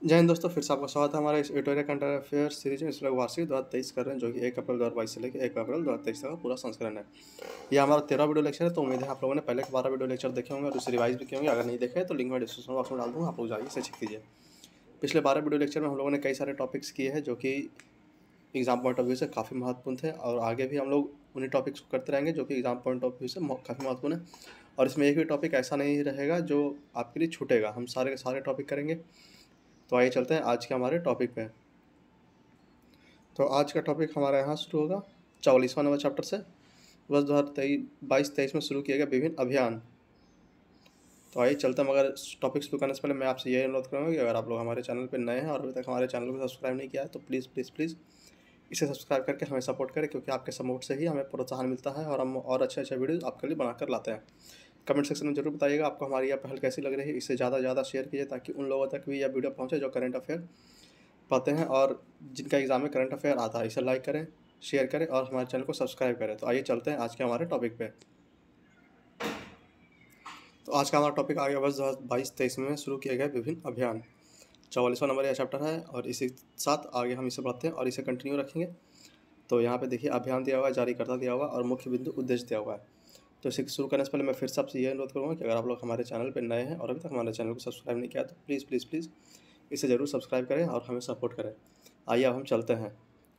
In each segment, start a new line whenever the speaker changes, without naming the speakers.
जय हिंद दोस्तों, फिर से आपका स्वागत है हमारे इस एडिटोरियल करंट अफेयर सीरीज में। इस लोग वार्षिक 2023 कर रहे हैं, जो कि 1 अप्रैल 2022 से लेकर 1 अप्रैल 2023 तक का पूरा संस्करण है। ये हमारा 13वां वीडियो लेक्चर है, तो उम्मीद है आप लोगों ने पहले के 12 वीडियो लेक्चर देखे होंगे और उसे रिवाइज भी किए होंगे। अगर नहीं देखे तो लिंक में डिस्क्रिप्शन बॉक्स में डाल दूँगा, आप लोग जाइए इसे चेक कीजिए। पिछले 12 वीडियो लेक्चर में हम लोगों ने कई सारे टॉपिक्स किए हैं, जो कि एग्जाम पॉइंट ऑफ व्यू से काफ़ी महत्वपूर्ण थे, और आगे भी हम लोग उन्हीं टॉपिक्स को करते रहेंगे जो कि एग्जाम पॉइंट ऑफ व्यू से काफ़ी महत्वपूर्ण है। और इसमें एक भी टॉपिक ऐसा नहीं रहेगा जो आपके लिए छूटेगा, हम सारे के सारे टॉपिक करेंगे। तो आइए चलते हैं आज के हमारे टॉपिक पे। तो आज का टॉपिक हमारा यहाँ शुरू होगा 44वां नंबर चैप्टर से। वर्ष 2022-23 में शुरू किए गए विभिन्न अभियान। तो आइए चलते हैं, मगर टॉपिक शुरू करने से पहले मैं आपसे ये अनुरोध करूँगा कि अगर आप लोग हमारे चैनल पर नए हैं और अभी तक हमारे चैनल को सब्सक्राइब नहीं किया है तो प्लीज़ प्लीज़ प्लीज़ इसे सब्सक्राइब करके हमें सपोर्ट करें, क्योंकि आपके सपोर्ट से ही हमें प्रोत्साहन मिलता है और हम और अच्छे अच्छे वीडियो आपके लिए बनाकर लाते हैं। कमेंट सेक्शन में जरूर बताइएगा आपको हमारी यह पहल कैसी लग रही है। इसे ज़्यादा से ज़्यादा शेयर कीजिए ताकि उन लोगों तक भी यह वीडियो पहुँचे जो करंट अफेयर पाते हैं और जिनका एग्जाम में करंट अफेयर आता है। इसे लाइक करें, शेयर करें और हमारे चैनल को सब्सक्राइब करें। तो आइए चलते हैं आज के हमारे टॉपिक पे। तो आज का हमारा टॉपिक आ गया वर्ष 2022-23 में शुरू किए गए विभिन्न अभियान। 44वां नंबर यह चैप्टर है और इसी साथ आगे हम इसे बढ़ते हैं और इसे कंटिन्यू रखेंगे। तो यहाँ पे देखिए अभियान दिया हुआ है, जारीकर्ता दिया हुआ है और मुख्य बिंदु उद्देश्य दिया हुआ है। तो इसे शुरू करने से पहले मैं फिर से आपसे ये अनुरोध करूँगा कि अगर आप लोग हमारे चैनल पर नए हैं और अभी तक हमारे चैनल को सब्सक्राइब नहीं किया तो प्लीज़ प्लीज़ प्लीज़ इसे ज़रूर सब्सक्राइब करें और हमें सपोर्ट करें। आइए अब हम चलते हैं।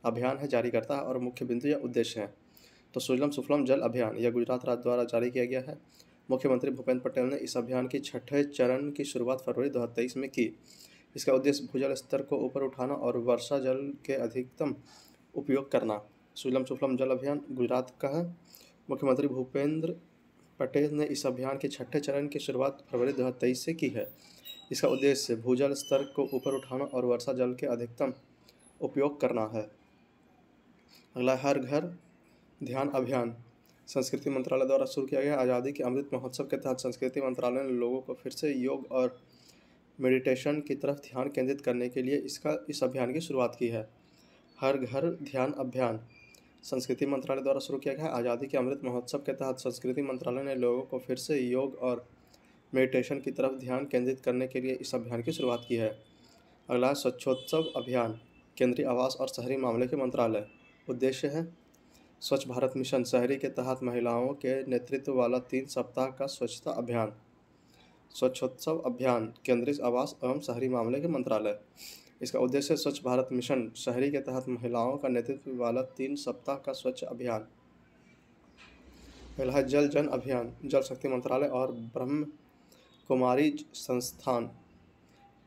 अभियान है, जारीकर्ता और मुख्य बिंदु या उद्देश्य हैं। तो सुजलम सुफलम जल अभियान यह गुजरात राज्य द्वारा जारी किया गया है। मुख्यमंत्री भूपेंद्र पटेल ने इस अभियान की छठे चरण की शुरुआत फरवरी 2023 में की। इसका उद्देश्य भूजल स्तर को ऊपर उठाना और वर्षा जल के अधिकतम उपयोग करना। सुजलम सुफलम जल अभियान गुजरात का है। मुख्यमंत्री भूपेंद्र पटेल ने इस अभियान के छठे चरण की शुरुआत फरवरी 2023 से की है। इसका उद्देश्य भूजल स्तर को ऊपर उठाना और वर्षा जल के अधिकतम उपयोग करना है। अगला हर घर ध्यान अभियान संस्कृति मंत्रालय द्वारा शुरू किया गया। आज़ादी के अमृत महोत्सव के तहत संस्कृति मंत्रालय ने लोगों को फिर से योग और मेडिटेशन की तरफ ध्यान केंद्रित करने के लिए इस अभियान की शुरुआत की है। हर घर ध्यान अभियान संस्कृति मंत्रालय द्वारा शुरू किया गया है। आज़ादी के अमृत महोत्सव के तहत संस्कृति मंत्रालय ने लोगों को फिर से योग और मेडिटेशन की तरफ ध्यान केंद्रित करने के लिए इस अभियान की शुरुआत की है। अगला है स्वच्छोत्सव अभियान केंद्रीय आवास और शहरी मामले के मंत्रालय। उद्देश्य है स्वच्छ भारत मिशन शहरी के तहत महिलाओं के नेतृत्व वाला 3 सप्ताह का स्वच्छता अभियान। स्वच्छोत्सव अभियान केंद्रीय आवास एवं शहरी मामले के मंत्रालय। इसका उद्देश्य स्वच्छ भारत मिशन शहरी के तहत महिलाओं का नेतृत्व वाला 3 सप्ताह का स्वच्छ अभियान। पहला है जल जन अभियान जल शक्ति मंत्रालय और ब्रह्म कुमारी संस्थान।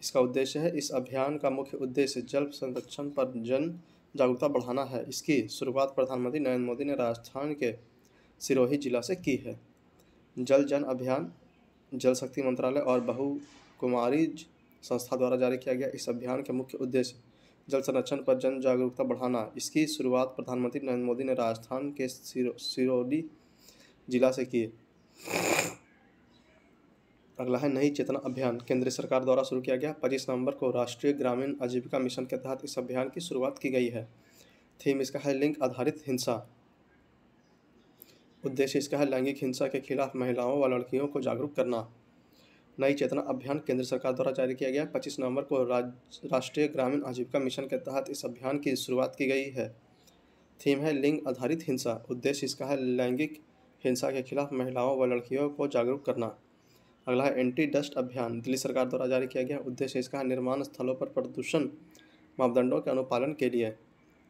इसका उद्देश्य है इस अभियान का मुख्य उद्देश्य जल संरक्षण पर जन जागरूकता बढ़ाना है। इसकी शुरुआत प्रधानमंत्री नरेंद्र मोदी ने राजस्थान के सिरोही जिला से की है। जल जन अभियान जल शक्ति मंत्रालय और बहु कुमारी संस्था द्वारा जारी किया गया। इस अभियान के मुख्य उद्देश्य जल संरक्षण पर जन जागरूकता बढ़ाना। इसकी शुरुआत प्रधानमंत्री नरेंद्र मोदी ने राजस्थान के सिरोही जिला से की। अगला है नई चेतना अभियान केंद्र सरकार द्वारा शुरू किया गया। 25 नवंबर को राष्ट्रीय ग्रामीण आजीविका मिशन के तहत इस अभियान की शुरुआत की गई है। थीम इसका है लिंग आधारित हिंसा। उद्देश्य इसका है लैंगिक हिंसा के खिलाफ महिलाओं व लड़कियों को जागरूक करना। नई चेतना अभियान केंद्र सरकार द्वारा जारी किया गया। 25 नवंबर को राष्ट्रीय ग्रामीण आजीविका मिशन के तहत इस अभियान की शुरुआत की गई है। थीम है लिंग आधारित हिंसा। उद्देश्य इसका है लैंगिक हिंसा के खिलाफ महिलाओं व लड़कियों को जागरूक करना। अगला है एंटी डस्ट अभियान दिल्ली सरकार द्वारा जारी किया गया। उद्देश्य इसका है निर्माण स्थलों पर प्रदूषण मापदंडों के अनुपालन के लिए।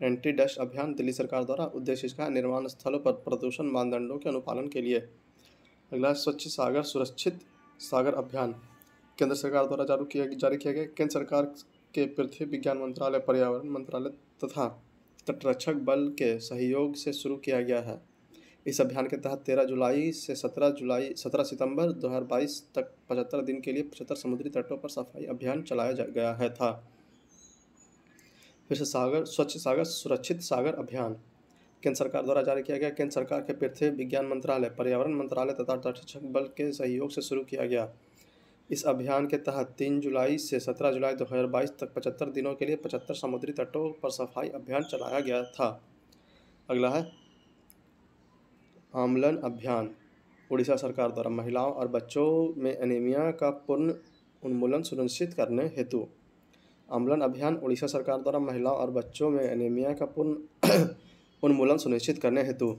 एंटी डस्ट अभियान दिल्ली सरकार द्वारा उद्देश्य इसका है निर्माण स्थलों पर प्रदूषण मानदंडों के अनुपालन के लिए। अगला है स्वच्छ सागर सुरक्षित सागर अभियान केंद्र सरकार द्वारा जारी किया गया। केंद्र सरकार के पृथ्वी विज्ञान मंत्रालय, पर्यावरण मंत्रालय तथा तटरक्षक बल के सहयोग से शुरू किया गया है। इस अभियान के तहत 13 जुलाई से 17 सितंबर 2022 तक 75 दिन के लिए 75 समुद्री तटों पर सफाई अभियान चलाया गया है था। फिर से स्वच्छ सागर सुरक्षित सागर अभियान केंद्र सरकार द्वारा जारी किया गया। केंद्र सरकार के पृथ्वी विज्ञान मंत्रालय, पर्यावरण मंत्रालय तथा तटरक्षक बल के सहयोग से शुरू किया गया। इस अभियान के तहत 3 जुलाई से 17 जुलाई 2022 तक 75 दिनों के लिए 75 समुद्री तटों पर सफाई अभियान चलाया गया था। अगला है आमलन अभियान उड़ीसा सरकार द्वारा महिलाओं और बच्चों में एनीमिया का पूर्ण उन्मूलन सुनिश्चित करने हेतु। अम्लन अभियान उड़ीसा सरकार द्वारा महिलाओं और बच्चों में एनीमिया का पूर्ण उन्मूलन सुनिश्चित करने हेतु।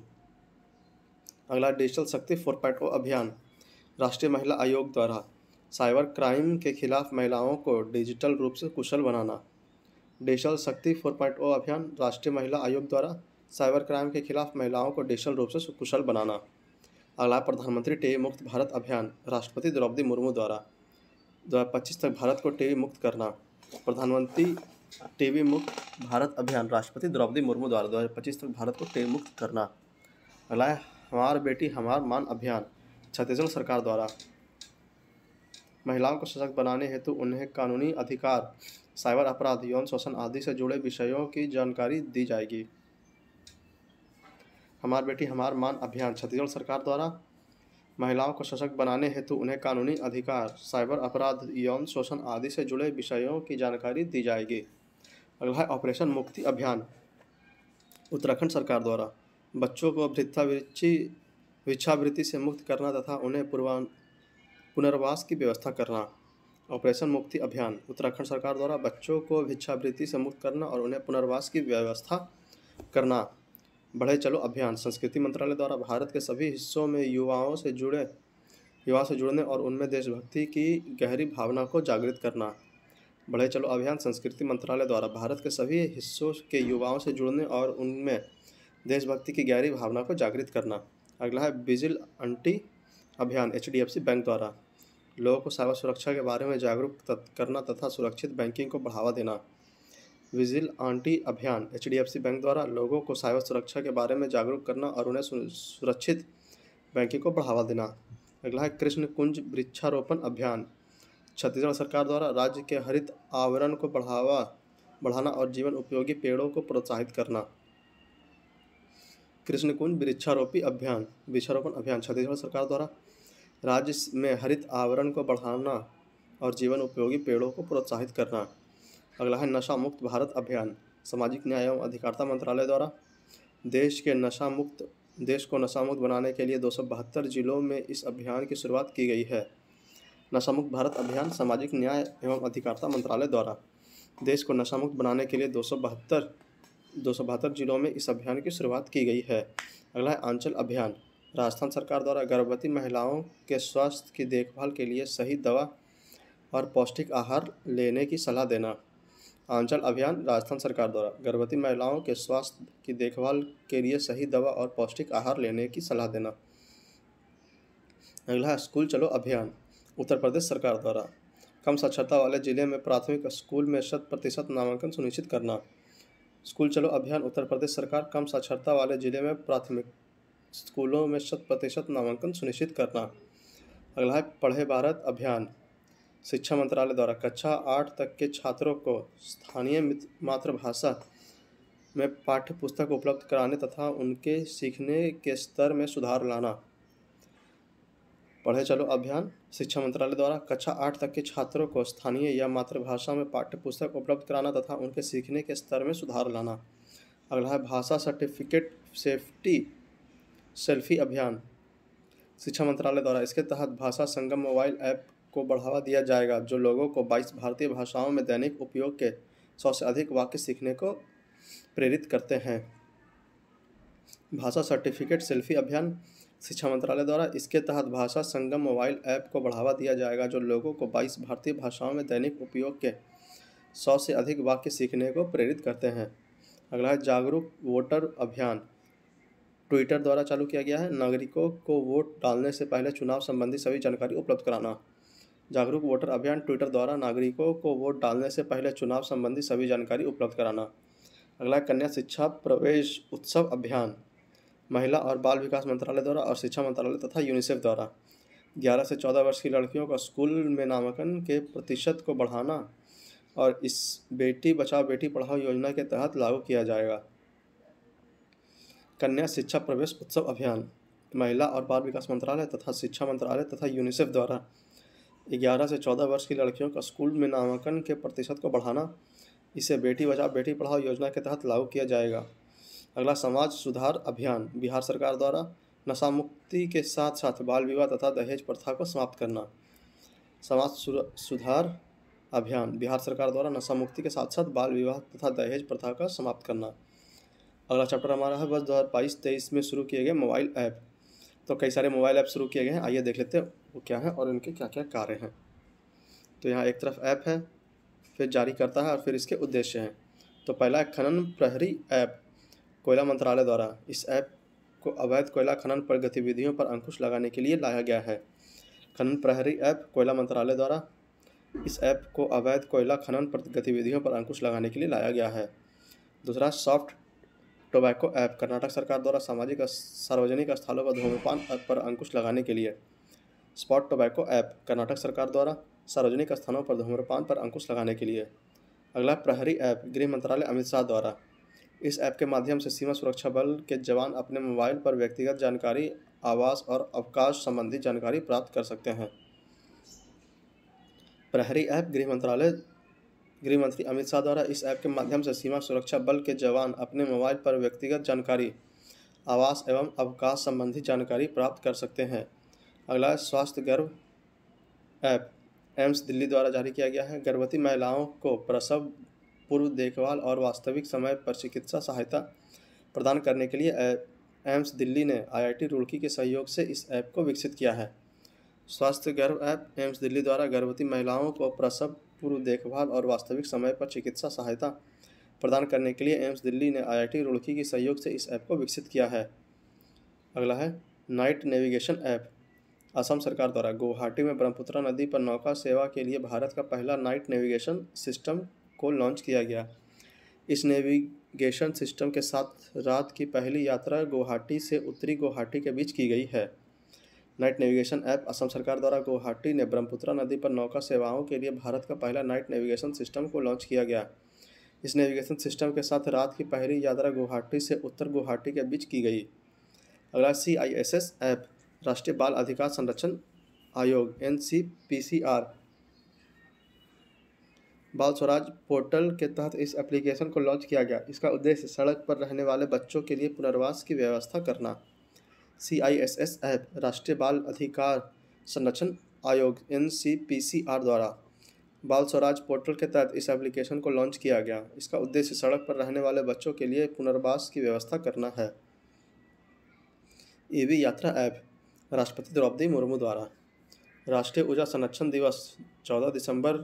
अगला डिजिटल शक्ति 4.0 अभियान राष्ट्रीय महिला आयोग द्वारा साइबर क्राइम के खिलाफ महिलाओं को डिजिटल रूप से कुशल बनाना। डिजिटल शक्ति 4.0 अभियान राष्ट्रीय महिला आयोग द्वारा साइबर क्राइम के खिलाफ महिलाओं को डिजिटल रूप से कुशल बनाना। अगला प्रधानमंत्री टीबी मुक्त भारत अभियान राष्ट्रपति द्रौपदी मुर्मू द्वारा 2025 तक भारत को टीबी मुक्त करना। प्रधानमंत्री टीबी मुक्त भारत अभियान राष्ट्रपति द्रौपदी मुर्मू द्वारा 2025 तक भारत को टीबी मुक्त करना। अगला है हमार बेटी हमार मान अभियान छत्तीसगढ़ सरकार द्वारा महिलाओं को सशक्त बनाने हेतु उन्हें कानूनी अधिकार, साइबर अपराध, यौन शोषण आदि से जुड़े विषयों की जानकारी दी जाएगी। हमार बेटी हमार मान अभियान छत्तीसगढ़ सरकार द्वारा महिलाओं को सशक्त बनाने हेतु उन्हें कानूनी अधिकार, साइबर अपराध, यौन शोषण आदि से जुड़े विषयों की जानकारी दी जाएगी। अगला है ऑपरेशन मुक्ति अभियान उत्तराखंड सरकार द्वारा बच्चों को भिक्षावृत्ति से मुक्त करना तथा उन्हें पुनर्वास की व्यवस्था करना। ऑपरेशन मुक्ति अभियान उत्तराखंड सरकार द्वारा बच्चों को भिक्षावृत्ति से मुक्त करना और उन्हें पुनर्वास की व्यवस्था करना। बढ़े चलो अभियान संस्कृति मंत्रालय द्वारा भारत के सभी हिस्सों में युवाओं से जुड़ने और उनमें देशभक्ति की गहरी भावना को जागृत करना। बढ़े चलो अभियान संस्कृति मंत्रालय द्वारा भारत के सभी हिस्सों के युवाओं से जुड़ने और उनमें देशभक्ति की गहरी भावना को जागृत करना। अगला है विजिल आंटी अभियान HDFC बैंक द्वारा लोगों को साइबर सुरक्षा के बारे में जागरूक करना तथा सुरक्षित बैंकिंग को बढ़ावा देना। विजिल आंटी अभियान HDFC बैंक द्वारा लोगों को साइबर सुरक्षा के बारे में जागरूक करना और उन्हें सुरक्षित बैंकिंग को बढ़ावा देना। अगला है कृष्ण कुंज वृक्षारोपण अभियान छत्तीसगढ़ सरकार द्वारा राज्य के हरित आवरण को बढ़ाना और जीवन उपयोगी पेड़ों को प्रोत्साहित करना। कृष्ण कुंज वृक्षारोपण अभियान छत्तीसगढ़ सरकार द्वारा राज्य में हरित आवरण को बढ़ाना और जीवन उपयोगी पेड़ों को प्रोत्साहित करना। अगला है नशा मुक्त भारत अभियान सामाजिक न्याय एवं अधिकारिता मंत्रालय द्वारा देश को नशा मुक्त बनाने के लिए 272 जिलों में इस अभियान की शुरुआत की गई है। नशा मुक्त भारत अभियान सामाजिक न्याय एवं अधिकारिता मंत्रालय द्वारा देश को नशा मुक्त बनाने के लिए 272 जिलों में इस अभियान की शुरुआत की गई है। अगला है आंचल अभियान राजस्थान सरकार द्वारा गर्भवती महिलाओं के स्वास्थ्य की देखभाल के लिए सही दवा और पौष्टिक आहार लेने की सलाह देना। आंचल अभियान राजस्थान सरकार द्वारा गर्भवती महिलाओं के स्वास्थ्य की देखभाल के लिए सही दवा और पौष्टिक आहार लेने की सलाह देना। अगला है स्कूल चलो अभियान उत्तर प्रदेश सरकार द्वारा कम साक्षरता वाले जिले में प्राथमिक स्कूल में 100% नामांकन सुनिश्चित करना। स्कूल चलो अभियान उत्तर प्रदेश सरकार कम साक्षरता वाले जिले में प्राथमिक स्कूलों में 100% नामांकन सुनिश्चित करना। अगला है पढ़े भारत अभियान शिक्षा मंत्रालय द्वारा कक्षा 8 तक के छात्रों को स्थानीय मातृभाषा में पाठ्य पुस्तक उपलब्ध कराने तथा उनके सीखने के स्तर में सुधार लाना। पढ़े चलो अभियान शिक्षा मंत्रालय द्वारा कक्षा 8 तक के छात्रों को स्थानीय या मातृभाषा में पाठ्य पुस्तक उपलब्ध कराना तथा उनके सीखने के स्तर में सुधार लाना। अगला है भाषा सर्टिफिकेट सेल्फी अभियान शिक्षा मंत्रालय द्वारा इसके तहत भाषा संगम मोबाइल ऐप को बढ़ावा दिया जाएगा जो लोगों को 22 भारतीय भाषाओं में दैनिक उपयोग के 100 से अधिक वाक्य सीखने को प्रेरित करते हैं। भाषा सर्टिफिकेट सेल्फी अभियान शिक्षा मंत्रालय द्वारा इसके तहत भाषा संगम मोबाइल ऐप को बढ़ावा दिया जाएगा जो लोगों को 22 भारतीय भाषाओं में दैनिक उपयोग के 100 से अधिक वाक्य सीखने को प्रेरित करते हैं। अगला है जागरूक वोटर अभियान ट्विटर द्वारा चालू किया गया है। नागरिकों को वोट डालने से पहले चुनाव संबंधी सभी जानकारी उपलब्ध कराना। जागरूक वोटर अभियान ट्विटर द्वारा नागरिकों को वोट डालने से पहले चुनाव संबंधी सभी जानकारी उपलब्ध कराना। अगला कन्या शिक्षा प्रवेश उत्सव अभियान महिला और बाल विकास मंत्रालय द्वारा और शिक्षा मंत्रालय तथा यूनिसेफ द्वारा 11 से 14 वर्ष की लड़कियों को स्कूल में नामांकन के प्रतिशत को बढ़ाना और इस बेटी बचाओ बेटी पढ़ाओ योजना के तहत लागू किया जाएगा। कन्या शिक्षा प्रवेश उत्सव अभियान महिला और बाल विकास मंत्रालय तथा शिक्षा मंत्रालय तथा यूनिसेफ द्वारा 11 से 14 वर्ष की लड़कियों का स्कूल में नामांकन के प्रतिशत को बढ़ाना इसे बेटी बचाओ बेटी पढ़ाओ योजना के तहत लागू किया जाएगा। अगला समाज सुधार अभियान बिहार सरकार द्वारा नशा मुक्ति के साथ साथ बाल विवाह तथा दहेज प्रथा को समाप्त करना। समाज सुधार अभियान, बिहार सरकार द्वारा नशा मुक्ति के साथ साथ बाल विवाह तथा दहेज प्रथा का समाप्त करना। अगला चैप्टर हमारा है वर्ष 2022-23 में शुरू किए गए मोबाइल ऐप। तो कई सारे मोबाइल ऐप शुरू किए गए हैं, आइए देख लेते हैं वो क्या है और उनके क्या क्या कार्य हैं। तो यहाँ एक तरफ ऐप है, फिर जारी करता है और फिर इसके उद्देश्य हैं। तो पहला है खनन प्रहरी ऐप, कोयला मंत्रालय द्वारा। इस ऐप को अवैध कोयला खनन पर गतिविधियों पर अंकुश लगाने के लिए लाया गया है। खनन प्रहरी ऐप, कोयला मंत्रालय द्वारा। इस ऐप को अवैध कोयला खनन पर गतिविधियों पर अंकुश लगाने के लिए लाया गया है। दूसरा सॉफ्ट टोबैको ऐप, कर्नाटक सरकार द्वारा सार्वजनिक स्थलों पर धूम्रपान पर अंकुश लगाने के लिए। स्पॉट टोबैको ऐप, कर्नाटक सरकार द्वारा सार्वजनिक स्थानों पर धूम्रपान पर अंकुश लगाने के लिए। अगला प्रहरी ऐप, गृह मंत्रालय अमित शाह द्वारा। इस ऐप के माध्यम से सीमा सुरक्षा बल के जवान अपने मोबाइल पर व्यक्तिगत जानकारी, आवास और अवकाश संबंधी जानकारी प्राप्त कर सकते हैं। प्रहरी ऐप, गृह मंत्री अमित शाह द्वारा इस ऐप के माध्यम से सीमा सुरक्षा बल के जवान अपने मोबाइल पर व्यक्तिगत जानकारी, आवास एवं अवकाश संबंधी जानकारी प्राप्त कर सकते हैं। अगला स्वास्थ्य गर्भ ऐप, एम्स दिल्ली द्वारा जारी किया गया है। गर्भवती महिलाओं को प्रसव पूर्व देखभाल और वास्तविक समय पर चिकित्सा सहायता प्रदान करने के लिए एम्स दिल्ली ने IIT रुड़की के सहयोग से इस ऐप को विकसित किया है। स्वास्थ्य गर्भ ऐप, एम्स दिल्ली द्वारा गर्भवती महिलाओं को प्रसव पूर्व देखभाल और वास्तविक समय पर चिकित्सा सहायता प्रदान करने के लिए एम्स दिल्ली ने IIT रुड़की के सहयोग से इस ऐप को विकसित किया है। अगला है नाइट नेविगेशन ऐप, असम सरकार द्वारा गुवाहाटी में ब्रह्मपुत्र नदी पर नौका सेवा के लिए भारत का पहला नाइट नेविगेशन सिस्टम को लॉन्च किया गया। इस नेविगेशन सिस्टम के साथ रात की पहली यात्रा गुवाहाटी से उत्तरी गुवाहाटी के बीच की गई है। नाइट नेविगेशन ऐप, असम सरकार द्वारा गुवाहाटी ने ब्रह्मपुत्र नदी पर नौका सेवाओं के लिए भारत का पहला नाइट नेविगेशन सिस्टम को लॉन्च किया गया। इस नेविगेशन सिस्टम के साथ रात की पहली यात्रा गुवाहाटी से उत्तर गुवाहाटी के बीच की गई। अगला CISS ऐप, राष्ट्रीय बाल अधिकार संरक्षण आयोग NCPCR, बाल स्वराज पोर्टल के तहत इस एप्लीकेशन को लॉन्च किया गया। इसका उद्देश्य सड़क पर रहने वाले बच्चों के लिए पुनर्वास की व्यवस्था करना। CISS ऐप, राष्ट्रीय बाल अधिकार संरक्षण आयोग NCPCR द्वारा बाल स्वराज पोर्टल के तहत इस एप्लीकेशन को लॉन्च किया गया। इसका उद्देश्य सड़क पर रहने वाले बच्चों के लिए पुनर्वास की व्यवस्था करना है। EV यात्रा ऐप, राष्ट्रपति द्रौपदी मुर्मू द्वारा। राष्ट्रीय ऊर्जा संरक्षण दिवस 14 दिसंबर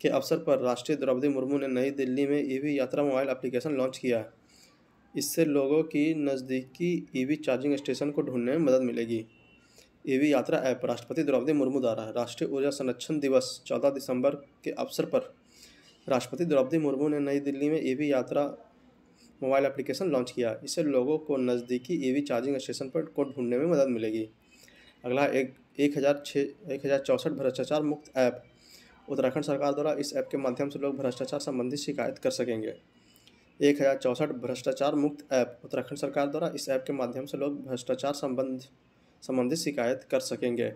के अवसर पर राष्ट्रीय द्रौपदी मुर्मू ने नई दिल्ली में EV यात्रा मोबाइल एप्लीकेशन लॉन्च किया। इससे लोगों की नज़दीकी EV चार्जिंग स्टेशन को ढूंढने में मदद मिलेगी। EV यात्रा ऐप, राष्ट्रपति द्रौपदी मुर्मू द्वारा। राष्ट्रीय ऊर्जा संरक्षण दिवस 14 दिसंबर के अवसर पर राष्ट्रपति द्रौपदी मुर्मू ने नई दिल्ली में EV यात्रा मोबाइल एप्लीकेशन लॉन्च किया। इससे लोगों को नज़दीकी EV चार्जिंग स्टेशन पर को ढूंढने में मदद मिलेगी। अगला 1064 भ्रष्टाचार मुक्त ऐप, उत्तराखंड सरकार द्वारा इस ऐप के माध्यम से लोग भ्रष्टाचार संबंधी शिकायत कर सकेंगे। 1064 भ्रष्टाचार मुक्त ऐप, उत्तराखंड सरकार द्वारा इस ऐप के माध्यम से लोग भ्रष्टाचार संबंधित शिकायत कर सकेंगे।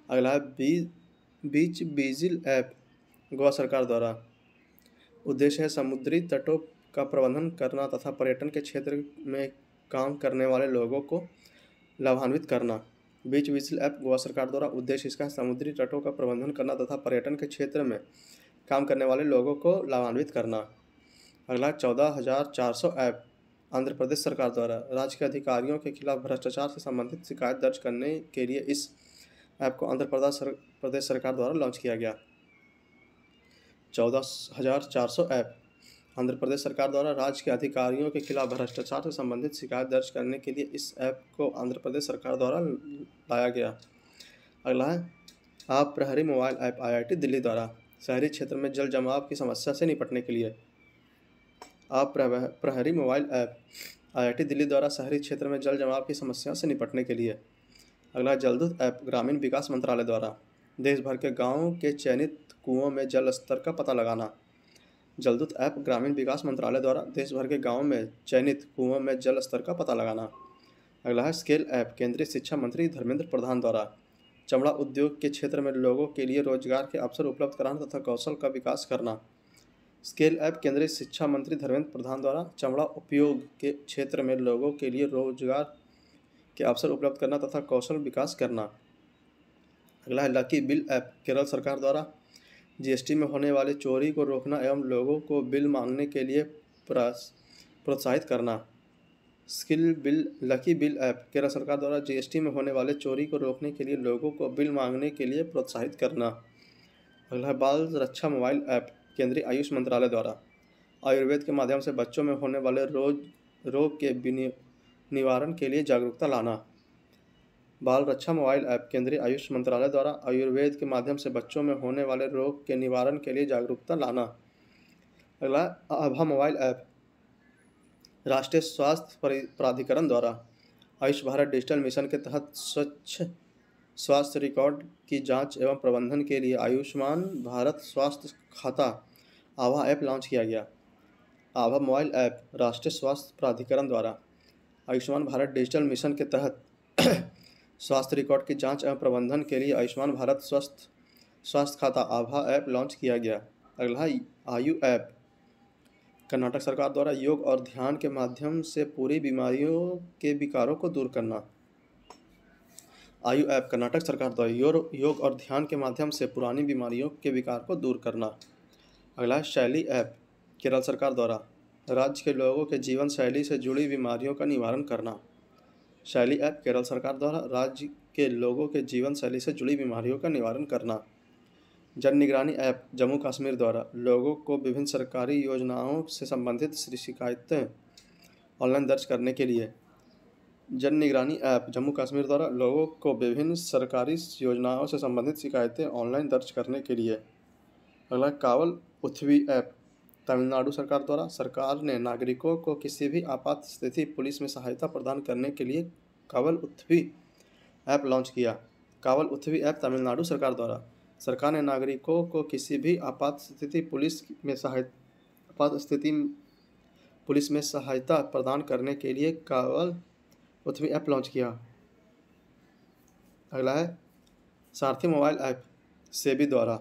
अगला है बीच बीजिल ऐप, गोवा सरकार द्वारा। उद्देश्य है समुद्री तटों का प्रबंधन करना तथा पर्यटन के क्षेत्र में काम करने वाले लोगों को लाभान्वित करना। बीच विजिल ऐप, गोवा सरकार द्वारा। उद्देश्य इसका समुद्री तटों का प्रबंधन करना तथा पर्यटन के क्षेत्र में काम करने वाले लोगों को लाभान्वित करना। अगला 14,400 ऐप, आंध्र प्रदेश सरकार द्वारा। राज्य के अधिकारियों के खिलाफ भ्रष्टाचार से संबंधित शिकायत दर्ज करने के लिए इस ऐप को आंध्र प्रदेश सरकार द्वारा लॉन्च किया गया। 14,400 ऐप, आंध्र प्रदेश सरकार द्वारा राज्य के अधिकारियों के खिलाफ भ्रष्टाचार से संबंधित शिकायत दर्ज करने के लिए इस ऐप को आंध्र प्रदेश सरकार द्वारा लाया गया। अगला है आप प्रहरी मोबाइल ऐप, IIT दिल्ली द्वारा। शहरी क्षेत्र में जल जमाव की समस्या से निपटने के लिए आप प्रहरी मोबाइल ऐप, IIT दिल्ली द्वारा शहरी क्षेत्र में जल जमाव की समस्या से निपटने के लिए। अगला जलदूत ऐप, ग्रामीण विकास मंत्रालय द्वारा। देश भर के गाँव के चयनित कुओं में जल स्तर का पता लगाना। जलदूत ऐप, ग्रामीण विकास मंत्रालय द्वारा देश भर के गाँव में चयनित कुओं में जल स्तर का पता लगाना। अगला है स्केल ऐप, केंद्रीय शिक्षा मंत्री धर्मेंद्र प्रधान द्वारा। चमड़ा उद्योग के क्षेत्र में लोगों के लिए रोजगार के अवसर उपलब्ध कराना तथा कौशल का विकास करना। स्केल ऐप, केंद्रीय शिक्षा मंत्री धर्मेंद्र प्रधान द्वारा चमड़ा उपयोग के क्षेत्र में लोगों के लिए रोजगार के अवसर उपलब्ध करना तथा कौशल विकास करना। अगला है लकी बिल ऐप, केरल सरकार द्वारा। जीएसटी में होने वाली चोरी को रोकना एवं लोगों को बिल मांगने के लिए प्रोत्साहित करना। Skill bill lucky bill app Kerala सरकार द्वारा जीएसटी में होने वाले चोरी को रोकने के लिए लोगों को बिल मांगने के लिए प्रोत्साहित करना। अगला है बाल रक्षा मोबाइल ऐप केंद्रीय आयुष मंत्रालय द्वारा आयुर्वेद के माध्यम से बच्चों में होने वाले रोग के निवारण के लिए जागरूकता लाना। बाल रक्षा मोबाइल ऐप केंद्रीय आयुष मंत्रालय द्वारा आयुर्वेद के माध्यम से बच्चों में होने वाले रोग के निवारण के लिए जागरूकता लाना। अगला आभा मोबाइल ऐप राष्ट्रीय स्वास्थ्य प्राधिकरण द्वारा आयुष भारत डिजिटल मिशन के तहत स्वच्छ स्वास्थ्य रिकॉर्ड की जांच एवं प्रबंधन के लिए आयुष्मान भारत स्वास्थ्य खाता आभा ऐप लॉन्च किया गया। आभा मोबाइल ऐप राष्ट्रीय स्वास्थ्य प्राधिकरण द्वारा आयुष्मान भारत डिजिटल मिशन के तहत स्वास्थ्य रिकॉर्ड की जांच एवं प्रबंधन के लिए आयुष्मान भारत स्वास्थ्य खाता आभा ऐप लॉन्च किया गया। अगला आयु ऐप कर्नाटक सरकार द्वारा योग और ध्यान के माध्यम से पूरी बीमारियों के विकारों को दूर करना। आयु ऐप कर्नाटक सरकार द्वारा योग और ध्यान के माध्यम से पुरानी बीमारियों के विकार को दूर करना। अगला है शैली ऐप केरल सरकार द्वारा राज्य के लोगों के जीवन शैली से जुड़ी बीमारियों का निवारण करना। शैली ऐप केरल सरकार द्वारा राज्य के लोगों के जीवन शैली से जुड़ी बीमारियों का निवारण करना। जन निगरानी ऐप जम्मू कश्मीर द्वारा लोगों को विभिन्न सरकारी योजनाओं से संबंधित शिकायतें ऑनलाइन दर्ज करने के लिए। जन निगरानी ऐप जम्मू कश्मीर द्वारा लोगों को विभिन्न सरकारी योजनाओं से संबंधित शिकायतें ऑनलाइन दर्ज करने के लिए। अगला कावल उथवी ऐप तमिलनाडु सरकार द्वारा सरकार ने नागरिकों को किसी भी आपात स्थिति पुलिस में सहायता प्रदान करने के लिए कावल उथवी ऐप लॉन्च किया। कावल उथवी ऐप तमिलनाडु सरकार द्वारा सरकार ने नागरिकों को किसी भी आपात स्थिति पुलिस में सहायता प्रदान करने के लिए कावल उथवी ऐप लॉन्च किया। अगला है सारथी मोबाइल ऐप सेबी द्वारा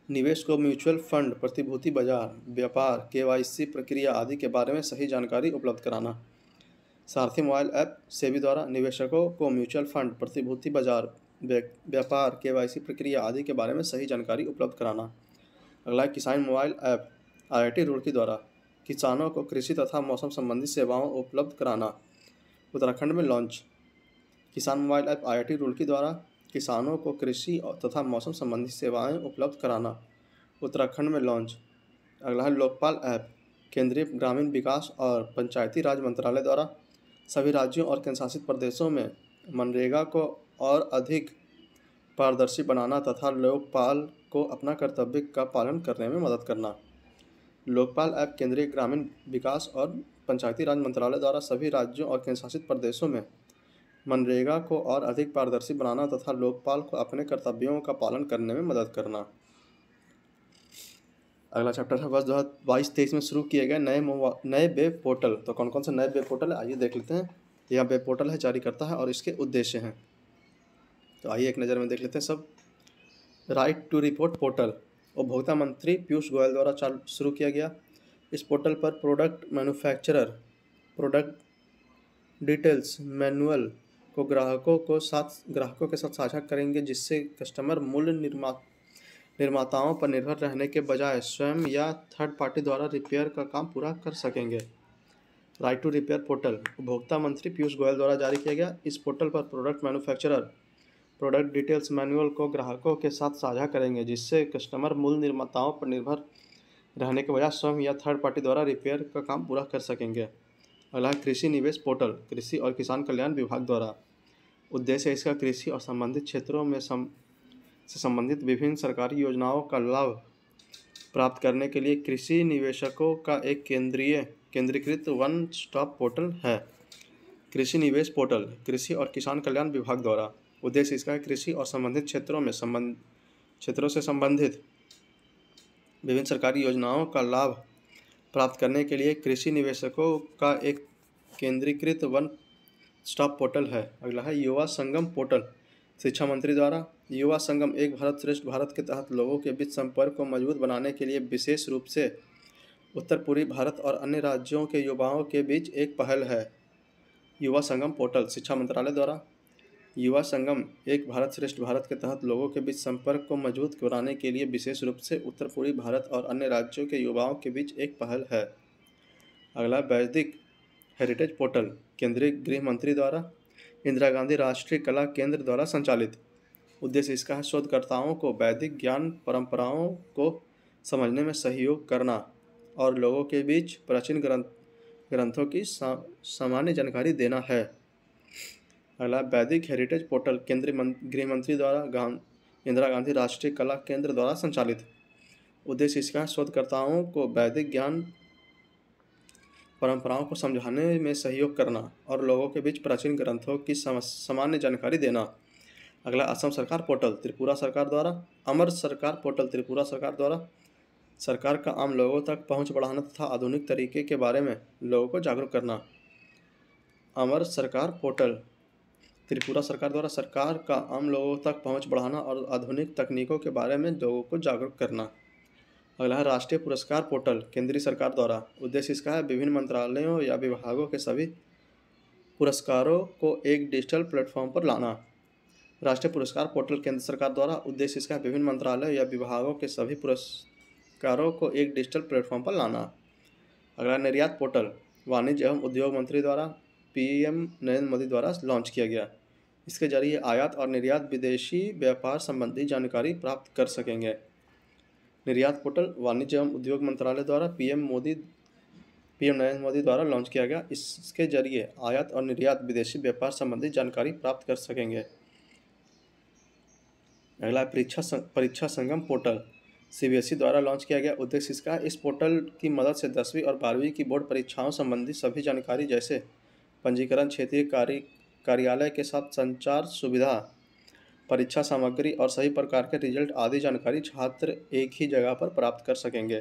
निवेश को म्यूचुअल फंड प्रतिभूति बाजार व्यापार केवाईसी प्रक्रिया आदि के बारे में सही जानकारी उपलब्ध कराना। सारथी मोबाइल ऐप सेबी द्वारा निवेशकों को म्यूचुअल फंड प्रतिभूति बाजार व्यापार केवाईसी प्रक्रिया आदि के बारे में सही जानकारी उपलब्ध कराना। अगला है किसान मोबाइल ऐप IIT रुड़की द्वारा किसानों को कृषि तथा मौसम संबंधी सेवाओं उपलब्ध कराना। उत्तराखंड में लॉन्च। किसान मोबाइल ऐप IIT रुड़की द्वारा किसानों को कृषि तथा मौसम संबंधी सेवाएं उपलब्ध कराना। उत्तराखंड में लॉन्च। अगला है लोकपाल ऐप केंद्रीय ग्रामीण विकास और पंचायती राज मंत्रालय द्वारा सभी राज्यों और केंद्रशासित प्रदेशों में मनरेगा को और अधिक पारदर्शी बनाना तथा लोकपाल को अपना कर्तव्य का पालन करने में मदद करना। लोकपाल ऐप केंद्रीय ग्रामीण विकास और पंचायती राज मंत्रालय द्वारा सभी राज्यों और केंद्रशासित प्रदेशों में मनरेगा को और अधिक पारदर्शी बनाना तथा लोकपाल को अपने कर्तव्यों का पालन करने में मदद करना। अगला चैप्टर है वर्ष 2022-23 में शुरू किए गए नए वेब पोर्टल। तो कौन कौन से नए वेब पोर्टल है आइए देख लेते हैं। यह वेब पोर्टल है जारी करता है और इसके उद्देश्य हैं। तो आइए एक नज़र में देख लेते हैं सब। राइट टू रिपोर्ट पोर्टल उपभोक्ता मंत्री पीयूष गोयल द्वारा शुरू किया गया। इस पोर्टल पर product manufacturer product details manual को ग्राहकों के साथ साझा करेंगे, जिससे कस्टमर मूल्य निर्माताओं पर निर्भर रहने के बजाय स्वयं या थर्ड पार्टी द्वारा रिपेयर का काम पूरा कर सकेंगे। राइट टू रिपेयर पोर्टल उपभोक्ता मंत्री पीयूष गोयल द्वारा जारी किया गया। इस पोर्टल पर product manufacturer product details manual को ग्राहकों के साथ साझा करेंगे, जिससे कस्टमर मूल निर्माताओं पर निर्भर रहने के बजाय स्वयं या थर्ड पार्टी द्वारा रिपेयर का काम पूरा कर सकेंगे। अगला है कृषि निवेश पोर्टल कृषि और किसान कल्याण विभाग द्वारा। उद्देश्य इसका कृषि और संबंधित क्षेत्रों में से संबंधित विभिन्न सरकारी योजनाओं का लाभ प्राप्त करने के लिए कृषि निवेशकों का एक केंद्रीकृत वन स्टॉप पोर्टल है। कृषि निवेश पोर्टल कृषि और किसान कल्याण विभाग द्वारा। उद्देश्य इसका है कृषि और संबंधित क्षेत्रों से संबंधित विभिन्न सरकारी योजनाओं का लाभ प्राप्त करने के लिए कृषि निवेशकों का एक केंद्रीकृत वन स्टॉप पोर्टल है। अगला है युवा संगम पोर्टल शिक्षा मंत्री द्वारा। युवा संगम एक भारत श्रेष्ठ भारत के तहत लोगों के बीच संपर्क को मजबूत बनाने के लिए विशेष रूप से उत्तर पूर्वी भारत और अन्य राज्यों के युवाओं के बीच एक पहल है। युवा संगम पोर्टल शिक्षा मंत्रालय द्वारा युवा संगम एक भारत श्रेष्ठ भारत के तहत लोगों के बीच संपर्क को मजबूत कराने के लिए विशेष रूप से उत्तर पूर्वी भारत और अन्य राज्यों के युवाओं के बीच एक पहल है। अगला, वैदिक हेरिटेज पोर्टल केंद्रीय गृह मंत्री द्वारा इंदिरा गांधी राष्ट्रीय कला केंद्र द्वारा संचालित। उद्देश्य इसका है शोधकर्ताओं को वैदिक ज्ञान परंपराओं को समझने में सहयोग करना और लोगों के बीच प्राचीन ग्रंथों की सामान्य जानकारी देना है। अगला, वैदिक हेरिटेज पोर्टल केंद्रीय गृह मंत्री द्वारा इंदिरा गांधी राष्ट्रीय कला केंद्र द्वारा संचालित। उद्देश्य इसका शोधकर्ताओं को वैदिक ज्ञान परंपराओं को समझाने में सहयोग करना और लोगों के बीच प्राचीन ग्रंथों की सामान्य जानकारी देना। अगला, असम सरकार पोर्टल त्रिपुरा सरकार द्वारा अमर सरकार पोर्टल त्रिपुरा सरकार द्वारा सरकार का आम लोगों तक पहुंच बढ़ाना तथा आधुनिक तरीके के बारे में लोगों को जागरूक करना। अमर सरकार पोर्टल त्रिपुरा सरकार द्वारा सरकार का आम लोगों तक पहुंच बढ़ाना और आधुनिक तकनीकों के बारे में लोगों को जागरूक करना। अगला है राष्ट्रीय पुरस्कार पोर्टल केंद्रीय सरकार द्वारा। उद्देश्य इसका है विभिन्न मंत्रालयों या विभागों के सभी पुरस्कारों को एक डिजिटल प्लेटफॉर्म पर लाना। राष्ट्रीय पुरस्कार पोर्टल केंद्र सरकार द्वारा। उद्देश्य इसका है विभिन्न मंत्रालयों या विभागों के सभी पुरस्कारों को एक डिजिटल प्लेटफॉर्म पर लाना। अगला, निर्यात पोर्टल वाणिज्य एवं उद्योग मंत्री द्वारा पीएम नरेंद्र मोदी द्वारा लॉन्च किया गया। इसके जरिए आयात और निर्यात विदेशी व्यापार संबंधी जानकारी प्राप्त कर सकेंगे। निर्यात पोर्टल वाणिज्य एवं उद्योग मंत्रालय द्वारा पीएम नरेंद्र मोदी द्वारा लॉन्च किया गया। इसके जरिए आयात और निर्यात विदेशी व्यापार संबंधी जानकारी प्राप्त कर सकेंगे। अगला, परीक्षा संगम पोर्टल सीबीएसई द्वारा लॉन्च किया गया। उद्देश्य इसका इस पोर्टल की मदद से 10वीं और 12वीं की बोर्ड परीक्षाओं संबंधी सभी जानकारी जैसे पंजीकरण, क्षेत्रीय कार्यालय के साथ संचार सुविधा, परीक्षा सामग्री और सही प्रकार के रिजल्ट आदि जानकारी छात्र एक ही जगह पर प्राप्त कर सकेंगे।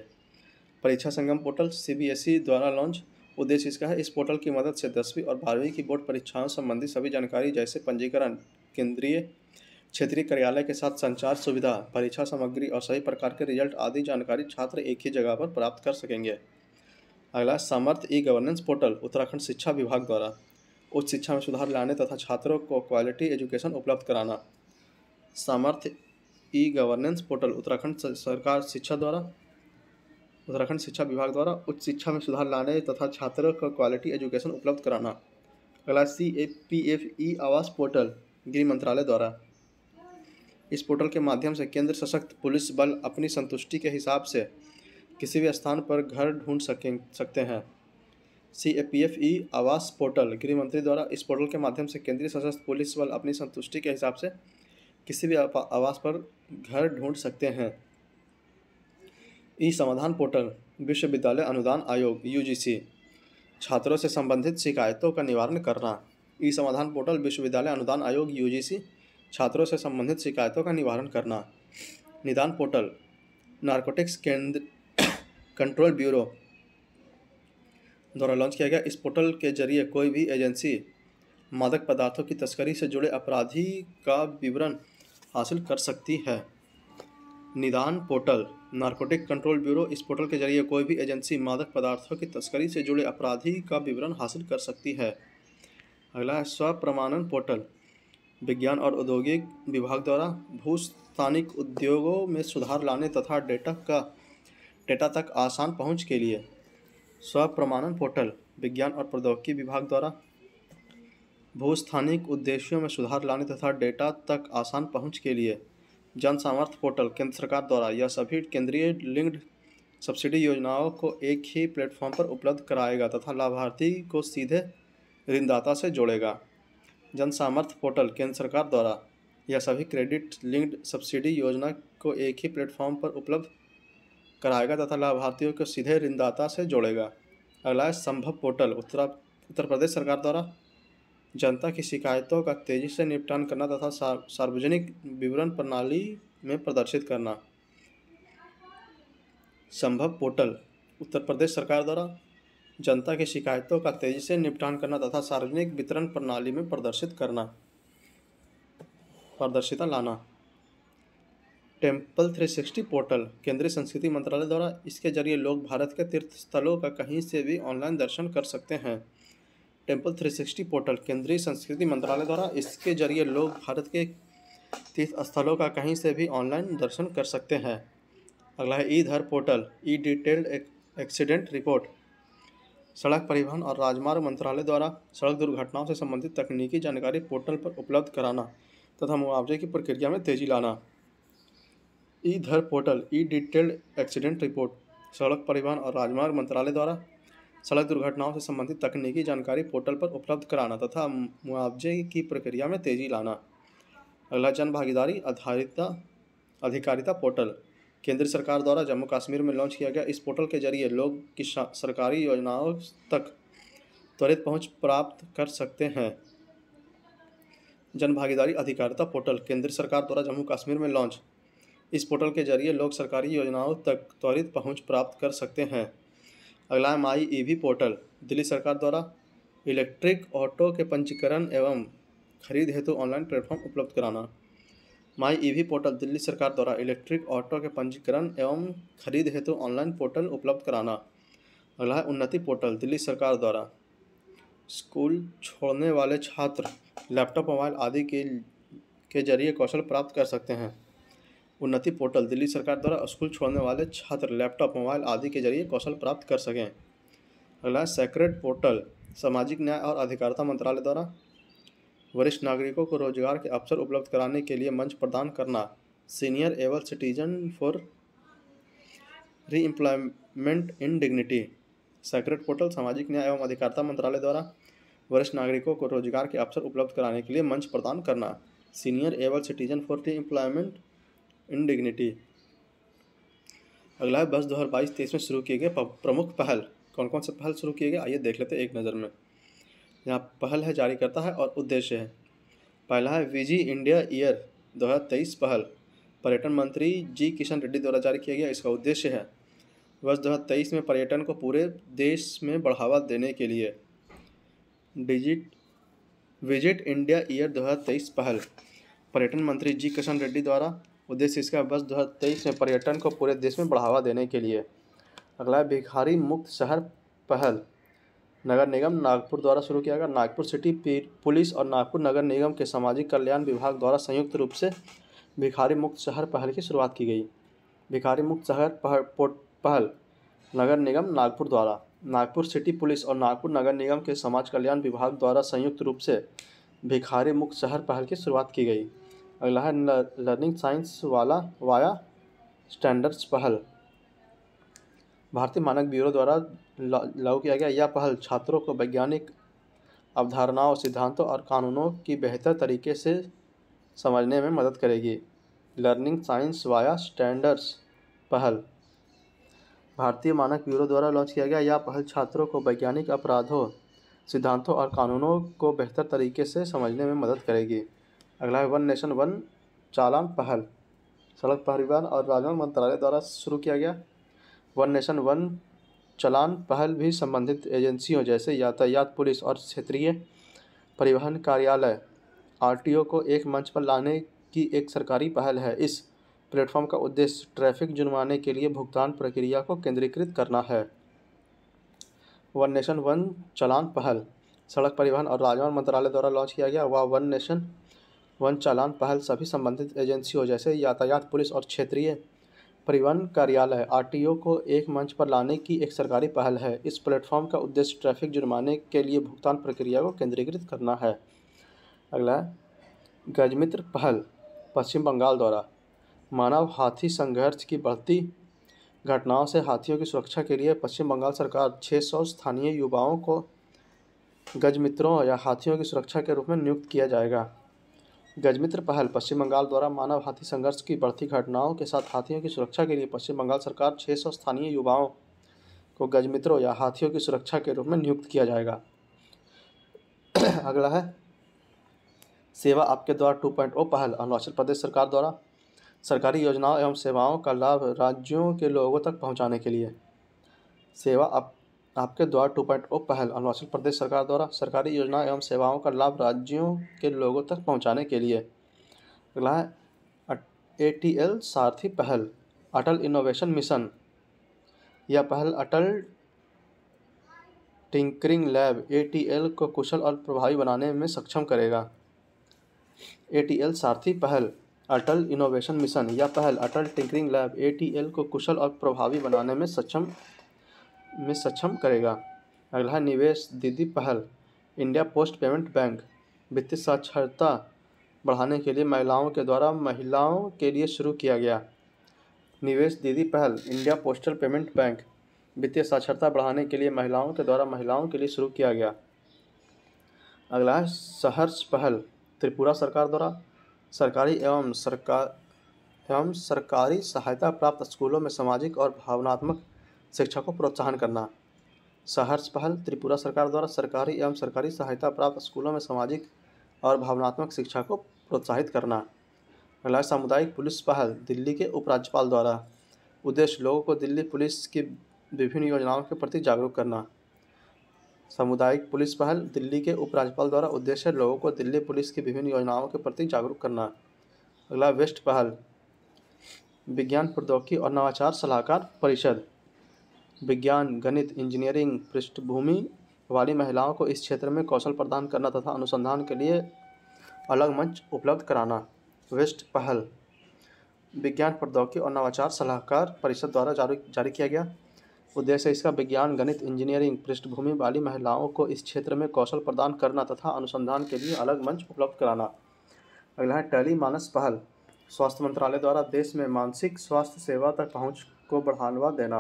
परीक्षा संगम पोर्टल सीबीएसई द्वारा लॉन्च। उद्देश्य इसका है इस पोर्टल की मदद से 10वीं और 12वीं की बोर्ड परीक्षाओं संबंधी सभी जानकारी जैसे पंजीकरण, केंद्रीय क्षेत्रीय कार्यालय के साथ संचार सुविधा, परीक्षा सामग्री और सही प्रकार के रिजल्ट आदि जानकारी छात्र एक ही जगह पर प्राप्त कर सकेंगे। अगला, समर्थ ई गवर्नेंस पोर्टल उत्तराखंड शिक्षा विभाग द्वारा उच्च शिक्षा में सुधार लाने तथा छात्रों को क्वालिटी एजुकेशन उपलब्ध कराना। समर्थ ई गवर्नेंस पोर्टल उत्तराखंड शिक्षा विभाग द्वारा उच्च शिक्षा में सुधार लाने तथा छात्रों को क्वालिटी एजुकेशन उपलब्ध कराना। अगला, CAPFE आवास पोर्टल गृह मंत्रालय द्वारा। इस पोर्टल के माध्यम से केंद्र सशक्त पुलिस बल अपनी संतुष्टि के हिसाब से किसी भी स्थान पर घर ढूंढ सकते हैं। CAPFE आवास पोर्टल गृह मंत्री द्वारा। इस पोर्टल के माध्यम से केंद्रीय सशस्त्र पुलिस बल अपनी संतुष्टि के हिसाब से किसी भी आवास पर घर ढूंढ सकते हैं। ई समाधान पोर्टल विश्वविद्यालय अनुदान आयोग UGC छात्रों से संबंधित शिकायतों का निवारण करना। ई समाधान पोर्टल विश्वविद्यालय अनुदान आयोग UGC छात्रों से संबंधित शिकायतों का निवारण करना। निदान पोर्टल नारकोटिक्स कंट्रोल ब्यूरो द्वारा लॉन्च किया गया। इस पोर्टल के जरिए कोई भी एजेंसी मादक पदार्थों की तस्करी से जुड़े अपराधी का विवरण हासिल कर सकती है। निदान पोर्टल नारकोटिक कंट्रोल ब्यूरो। इस पोर्टल के जरिए कोई भी एजेंसी मादक पदार्थों की तस्करी से जुड़े अपराधी का विवरण हासिल कर सकती है। अगला है स्वप्रमाणन पोर्टल विज्ञान और औद्योगिक विभाग द्वारा भूस्थानिक उद्योगों में सुधार लाने तथा डेटा तक आसान पहुंच के लिए। स्वप्रमाणन पोर्टल विज्ञान और प्रौद्योगिकी विभाग द्वारा भूस्थानिक उद्देश्यों में सुधार लाने तथा डेटा तक आसान पहुंच के लिए। जन सामर्थ्य पोर्टल केंद्र सरकार द्वारा। यह सभी केंद्रीय लिंक्ड सब्सिडी योजनाओं को एक ही प्लेटफॉर्म पर उपलब्ध कराएगा तथा लाभार्थी को सीधे ऋणदाता से जोड़ेगा। जन सामर्थ्य पोर्टल केंद्र सरकार द्वारा। यह सभी क्रेडिट लिंक्ड सब्सिडी योजना को एक ही प्लेटफॉर्म पर उपलब्ध कराएगा तथा लाभार्थियों को सीधे ऋणदाता से जोड़ेगा। अगला है संभव पोर्टल उत्तर प्रदेश सरकार द्वारा जनता की शिकायतों का तेजी से निपटान करना तथा सार्वजनिक विवरण प्रणाली में प्रदर्शित करना। संभव पोर्टल उत्तर प्रदेश सरकार द्वारा जनता की शिकायतों का तेजी से निपटान करना तथा सार्वजनिक वितरण प्रणाली में पारदर्शिता लाना। टेम्पल 360 पोर्टल केंद्रीय संस्कृति मंत्रालय द्वारा। इसके जरिए लोग भारत के तीर्थ स्थलों का कहीं से भी ऑनलाइन दर्शन कर सकते हैं। टेम्पल 360 पोर्टल केंद्रीय संस्कृति मंत्रालय द्वारा, इसके जरिए लोग भारत के तीर्थ स्थलों का कहीं से भी ऑनलाइन दर्शन कर सकते हैं। अगला है ई धर पोर्टल, ई डिटेल्ड एक्सीडेंट रिपोर्ट। सड़क परिवहन और राजमार्ग मंत्रालय द्वारा सड़क दुर्घटनाओं से संबंधित तकनीकी जानकारी पोर्टल पर उपलब्ध कराना तथा मुआवजे की प्रक्रिया में तेजी लाना। ई धर पोर्टल, ई डिटेल्ड एक्सीडेंट रिपोर्ट। सड़क परिवहन और राजमार्ग मंत्रालय द्वारा सड़क दुर्घटनाओं से संबंधित तकनीकी जानकारी पोर्टल पर उपलब्ध कराना तथा मुआवजे की प्रक्रिया में तेजी लाना। अगला जन भागीदारी अधिकारिता पोर्टल। केंद्र सरकार द्वारा जम्मू कश्मीर में लॉन्च किया गया इस पोर्टल के जरिए लोग की सरकारी योजनाओं तक त्वरित पहुंच प्राप्त कर सकते हैं। जन भागीदारी अधिकारिता पोर्टल। केंद्र सरकार द्वारा जम्मू कश्मीर में लॉन्च इस पोर्टल के जरिए लोग सरकारी योजनाओं तक त्वरित पहुंच प्राप्त कर सकते हैं। अगला है माई ईवी पोर्टल। दिल्ली सरकार द्वारा इलेक्ट्रिक ऑटो के पंजीकरण एवं खरीद हेतु ऑनलाइन प्लेटफॉर्म उपलब्ध कराना। माई ईवी पोर्टल दिल्ली सरकार द्वारा इलेक्ट्रिक ऑटो के पंजीकरण एवं खरीद हेतु ऑनलाइन पोर्टल उपलब्ध कराना। अगला है उन्नति पोर्टल। दिल्ली सरकार द्वारा स्कूल छोड़ने वाले छात्र लैपटॉप, मोबाइल आदि के जरिए कौशल प्राप्त कर सकते हैं। उन्नति पोर्टल। दिल्ली सरकार द्वारा स्कूल छोड़ने वाले छात्र लैपटॉप, मोबाइल आदि के जरिए कौशल प्राप्त कर सकें। अगला है सेक्रेड पोर्टल। सामाजिक न्याय और अधिकारिता मंत्रालय द्वारा वरिष्ठ नागरिकों को रोजगार के अवसर उपलब्ध कराने के लिए मंच प्रदान करना। सीनियर एबल सिटीजन फॉर री employment in dignity. Sacred portal सामाजिक न्याय एवं अधिकारिता मंत्रालय द्वारा वरिष्ठ नागरिकों को रोजगार के अवसर उपलब्ध कराने के लिए मंच प्रदान करना। सीनियर एबल सिटीजन फॉर री एम्प्लॉयमेंट इन डिग्निटी। अगला है वर्ष 2022-23 में शुरू किए गए प्रमुख पहल। कौन कौन से पहल शुरू किए गए आइए देख लेते हैं एक नज़र में। यहाँ पहल है, जारीकर्ता है और उद्देश्य है। पहला है विजी इंडिया ईयर 2023 पहल, पर्यटन मंत्री जी किशन रेड्डी द्वारा जारी किया गया। इसका उद्देश्य है वर्ष 2023 में पर्यटन को पूरे देश में बढ़ावा देने के लिए विजिट इंडिया ईयर 2023 पहल, पर्यटन मंत्री जी किशन रेड्डी द्वारा उद्देश्य इसका वर्ष 2023 में पर्यटन को पूरे देश में बढ़ावा देने के लिए। अगला है भिखारी मुक्त शहर पहल, नगर निगम नागपुर द्वारा शुरू किया गया। नागपुर सिटी पुलिस और नागपुर नगर निगम के सामाजिक कल्याण विभाग द्वारा संयुक्त रूप से भिखारी मुक्त शहर पहल की शुरुआत की गई। भिखारी मुक्त शहर पहल नगर निगम नागपुर द्वारा नागपुर सिटी पुलिस और नागपुर नगर निगम के समाज कल्याण विभाग द्वारा संयुक्त रूप से भिखारी मुक्त शहर पहल की शुरुआत की गई। अगला है लर्निंग साइंस वाया स्टैंडर्ड्स पहल, भारतीय मानक ब्यूरो द्वारा लागू किया गया। यह पहल छात्रों को वैज्ञानिक अवधारणाओं, सिद्धांतों और कानूनों की बेहतर तरीके से समझने में मदद करेगी। लर्निंग साइंस वाया स्टैंडर्ड्स पहल भारतीय मानक ब्यूरो द्वारा लॉन्च किया गया। यह पहल छात्रों को वैज्ञानिक अपराधों, सिद्धांतों और कानूनों को बेहतर तरीके से समझने में मदद करेगी। अगला है वन नेशन वन चालान पहल, सड़क परिवहन और राजमार्ग मंत्रालय द्वारा शुरू किया गया। वन नेशन वन चालान पहल भी संबंधित एजेंसियों जैसे यातायात पुलिस और क्षेत्रीय परिवहन कार्यालय आरटीओ को एक मंच पर लाने की एक सरकारी पहल है। इस प्लेटफॉर्म का उद्देश्य ट्रैफिक जुर्माने के लिए भुगतान प्रक्रिया को केंद्रीकृत करना है। वन नेशन वन चालान पहल सड़क परिवहन और राजमार्ग मंत्रालय द्वारा लॉन्च किया गया। वह वन नेशन वन चालान पहल सभी संबंधित एजेंसियों जैसे यातायात पुलिस और क्षेत्रीय परिवहन कार्यालय आरटीओ को एक मंच पर लाने की एक सरकारी पहल है। इस प्लेटफॉर्म का उद्देश्य ट्रैफिक जुर्माने के लिए भुगतान प्रक्रिया को केंद्रीकृत करना है। अगला गजमित्र पहल, पश्चिम बंगाल द्वारा मानव हाथी संघर्ष की बढ़ती घटनाओं से हाथियों की सुरक्षा के लिए पश्चिम बंगाल सरकार 600 स्थानीय युवाओं को गजमित्रों या हाथियों की सुरक्षा के रूप में नियुक्त किया जाएगा। गजमित्र पहल पश्चिम बंगाल द्वारा मानव हाथी संघर्ष की बढ़ती घटनाओं के साथ हाथियों की सुरक्षा के लिए पश्चिम बंगाल सरकार 600 स्थानीय युवाओं को गजमित्रों या हाथियों की सुरक्षा के रूप में नियुक्त किया जाएगा। अगला है सेवा आपके द्वार 2.0 पहल, अरुणाचल प्रदेश सरकार द्वारा सरकारी योजनाओं एवं सेवाओं का लाभ राज्यों के लोगों तक पहुंचाने के लिए। सेवा आपके द्वार 2.0 पहल, अरुणाचल प्रदेश सरकार द्वारा सरकारी योजनाओं एवं सेवाओं का लाभ राज्यों के लोगों तक पहुंचाने के लिए। अगला है ATL सारथी पहल, अटल इनोवेशन मिशन। यह पहल अटल टिंकरिंग लैब ATL को कुशल और प्रभावी बनाने में सक्षम करेगा। ATL सारथी पहल अटल इनोवेशन मिशन। यह पहल अटल टिंकरिंग लैब ATL को कुशल और प्रभावी बनाने में सक्षम करेगा। अगला है निवेश दीदी पहल। इंडिया पोस्ट पेमेंट बैंक वित्तीय साक्षरता बढ़ाने के लिए महिलाओं के लिए शुरू किया गया। निवेश दीदी पहल इंडिया पोस्टल पेमेंट बैंक वित्तीय साक्षरता बढ़ाने के लिए महिलाओं के लिए शुरू किया गया। अगला है सहर्ष पहल त्रिपुरा सरकार द्वारा सरकारी एवं सरकारी सहायता प्राप्त स्कूलों में सामाजिक और भावनात्मक शिक्षा को प्रोत्साहन करना। सहर्ष पहल त्रिपुरा सरकार द्वारा सरकारी एवं सरकारी सहायता प्राप्त स्कूलों में सामाजिक और भावनात्मक शिक्षा को प्रोत्साहित करना। अगला सामुदायिक पुलिस पहल दिल्ली के उपराज्यपाल द्वारा उद्देश्य लोगों को दिल्ली पुलिस की विभिन्न योजनाओं के प्रति जागरूक करना। सामुदायिक पुलिस पहल दिल्ली के उपराज्यपाल द्वारा उद्देश्य लोगों को दिल्ली पुलिस की विभिन्न योजनाओं के प्रति जागरूक करना। अगला वेस्ट पहल विज्ञान प्रौद्योगिकी और नवाचार सलाहकार परिषद विज्ञान गणित इंजीनियरिंग पृष्ठभूमि वाली महिलाओं को इस क्षेत्र में कौशल प्रदान करना तथा अनुसंधान के लिए अलग मंच उपलब्ध कराना। वेस्ट पहल विज्ञान प्रौद्योगिकी और नवाचार सलाहकार परिषद द्वारा जारी किया गया। उद्देश्य इसका विज्ञान गणित इंजीनियरिंग पृष्ठभूमि वाली महिलाओं को इस क्षेत्र में कौशल प्रदान करना तथा अनुसंधान के लिए अलग मंच उपलब्ध कराना। अगला है टेली मानस पहल स्वास्थ्य मंत्रालय द्वारा देश में मानसिक स्वास्थ्य सेवा तक पहुंच को बढ़ावा देना।